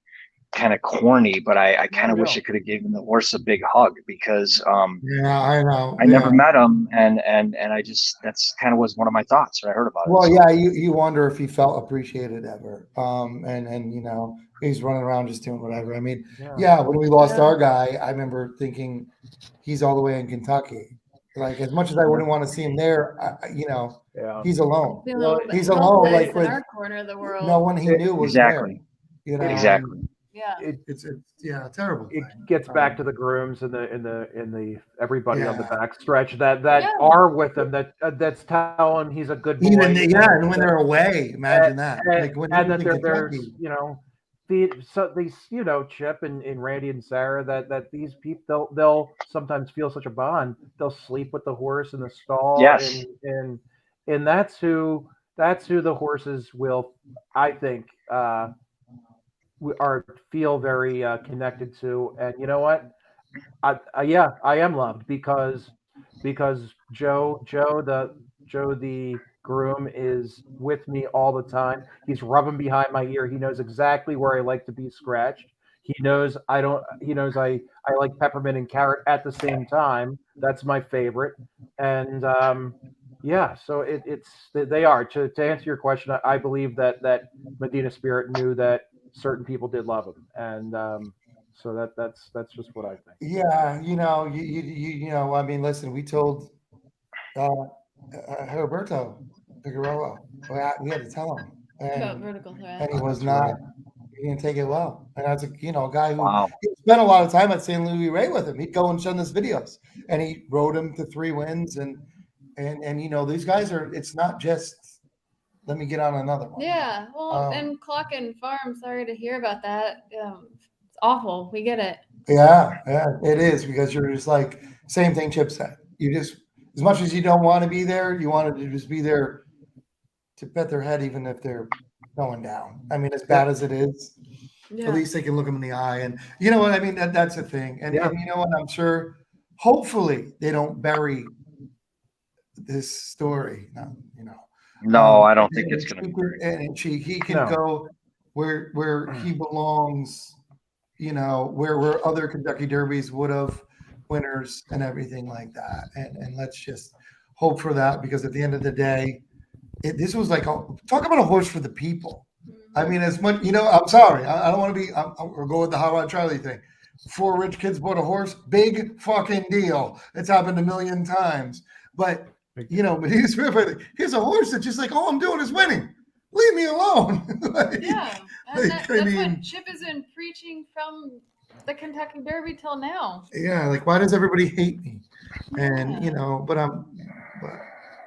Speaker 3: kind of corny, but I kind of wish I could have given the horse a big hug because
Speaker 1: I know
Speaker 3: I never met him, and I just that's kind of was one of my thoughts when I heard about it.
Speaker 1: Well, yeah, you wonder if he felt appreciated ever, and he's running around just doing whatever. I mean, when we lost our guy, I remember thinking he's all the way in Kentucky. Like as much as I wouldn't want to see him there, he's alone. He's alone, like with
Speaker 2: our corner of the world.
Speaker 1: No one he knew was there.
Speaker 3: Exactly.
Speaker 2: Yeah,
Speaker 1: it's terrible.
Speaker 4: It gets back to the grooms and the everybody on the back stretch that are with him that's telling he's a good boy.
Speaker 1: And when they're away, imagine that. Like when
Speaker 4: and then there's these Chip and Randy and Sarah that these people they'll sometimes feel such a bond. They'll sleep with the horse in the stall.
Speaker 3: Yes.
Speaker 4: And that's who the horses will, I think, feel very connected to. And you know what? I am loved because Joe the groom is with me all the time. He's rubbing behind my ear. He knows exactly where I like to be scratched. He knows I like peppermint and carrot at the same time. That's my favorite. And so they are. To answer your question, I believe that Medina Spirit knew that certain people did love him, and so that's just what I think.
Speaker 1: Yeah, you know, I mean, listen, we told Roberto Figueroa, we had to tell him,
Speaker 2: About
Speaker 1: and
Speaker 2: vertical threat.
Speaker 1: he was
Speaker 4: That's
Speaker 1: not.
Speaker 4: right.
Speaker 1: He didn't take it well, and that's a guy who
Speaker 3: Wow.
Speaker 1: he spent a lot of time at St. Louis Ray with him. He'd go and send us videos, and he rode him to 3 wins, and these guys are. It's not just let me get on another one.
Speaker 2: Yeah. Well, and Clock and Farm, sorry to hear about that. It's awful. We get it.
Speaker 1: Yeah, it is because you're just like same thing Chip said. You just as much as you don't want to be there, you wanted to just be there to pet their head, even if they're going down. I mean, as bad as it is,
Speaker 2: Yeah.
Speaker 1: at least they can look them in the eye, and you know what I mean. That's the thing, and you know what I'm sure. Hopefully, they don't bury this story.
Speaker 3: No, I don't think it's going to be.
Speaker 1: And he can go where he belongs. Where other Kentucky Derbies would have winners and everything like that. And let's just hope for that, because at the end of the day, this was like, talk about a horse for the people. I mean, as much, I'm sorry. I don't want to be, we'll go with the Hot Rod Charlie thing. 4 rich kids bought a horse. Big fucking deal. It's happened a million times. But, Medina Spirit, here's a horse that's just like, all I'm doing is winning. Leave me alone.
Speaker 2: Yeah. And that's what Chip has been preaching from the Kentucky Derby till now.
Speaker 1: Yeah, like, why does everybody hate me? And but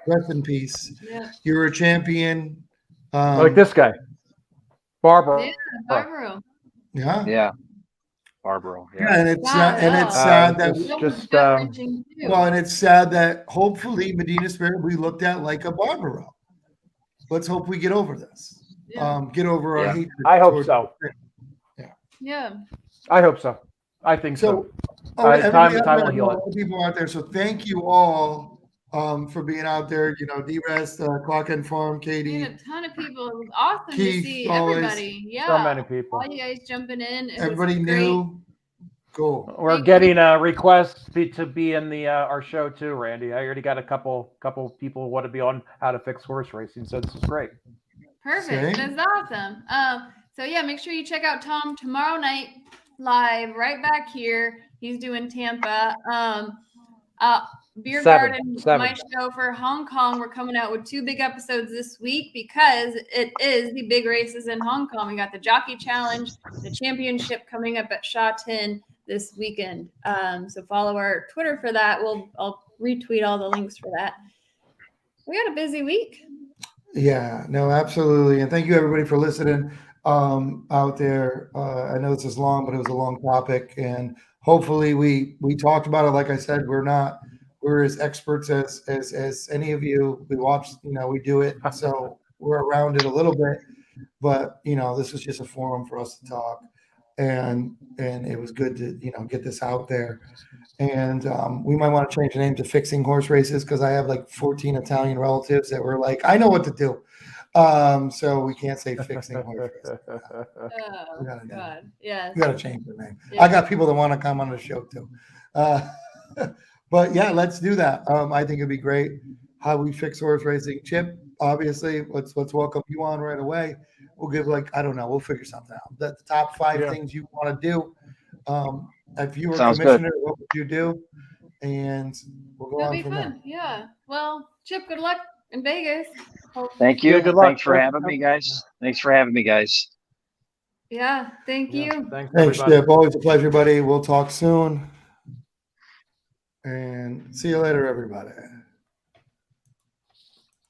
Speaker 1: rest in peace.
Speaker 2: Yeah.
Speaker 1: You're a champion.
Speaker 4: Like this guy, Barbara.
Speaker 2: Yeah, Barbaro.
Speaker 1: Yeah,
Speaker 3: Barbaro.
Speaker 1: yeah, and it's sad that and it's sad that hopefully Medina Spirit we looked at like a Barbaro. Let's hope we get over this.
Speaker 2: Yeah.
Speaker 1: Get over our hatred.
Speaker 4: I hope so.
Speaker 2: Yeah.
Speaker 4: I hope so. I think so.
Speaker 1: Time
Speaker 4: will heal it.
Speaker 1: People out there. So thank you all for being out there. D-Rest, Clock and Farm, Katie.
Speaker 2: A ton of people. It was awesome
Speaker 1: Keith,
Speaker 2: to see
Speaker 1: always.
Speaker 2: everybody. Yeah.
Speaker 4: So many people.
Speaker 2: All you guys jumping in.
Speaker 1: Everybody new. Cool.
Speaker 4: We're getting requests to be in the our show too, Randy. I already got a couple people who want to be on How to Fix Horse Racing, so this is great.
Speaker 2: Perfect. That's awesome. So yeah, make sure you check out Tom tomorrow night live right back here. He's doing Tampa. Beer Garden, my show for Hong Kong. We're coming out with 2 big episodes this week because it is the big races in Hong Kong. We got the Jockey Challenge, the championship coming up at Sha Tin this weekend. So follow our Twitter for that. I'll retweet all the links for that. We had a busy week.
Speaker 1: Yeah, no, absolutely. And thank you everybody for listening out there. I know this is long, but it was a long topic, and hopefully we talked about it. Like I said, we're as experts as any of you. We watch, we do it. So we're around it a little bit, but this was just a forum for us to talk, and it was good to, get this out there. And we might want to change the name to Fixing Horse Races, because I have like 14 Italian relatives that were like, I know what to do. So we can't say Fixing Horse Races.
Speaker 2: Oh, God. Yeah.
Speaker 1: We got to change the name.
Speaker 2: Yeah.
Speaker 1: I got people that want to come on the show too. But yeah, let's do that. I think it'd be great. How we fix horse racing. Chip, obviously, let's welcome you on right away. We'll give I don't know, we'll figure something out. The top 5 things you want to do. If you were commissioner, what would you do? And we'll go on from there.
Speaker 2: Yeah. Well, Chip, good luck in Vegas.
Speaker 3: Thank you.
Speaker 4: Good luck.
Speaker 3: Thanks for having me, guys.
Speaker 2: Yeah. Thank you.
Speaker 1: Thanks, Chip. Always a pleasure, buddy. We'll talk soon. And see you later, everybody.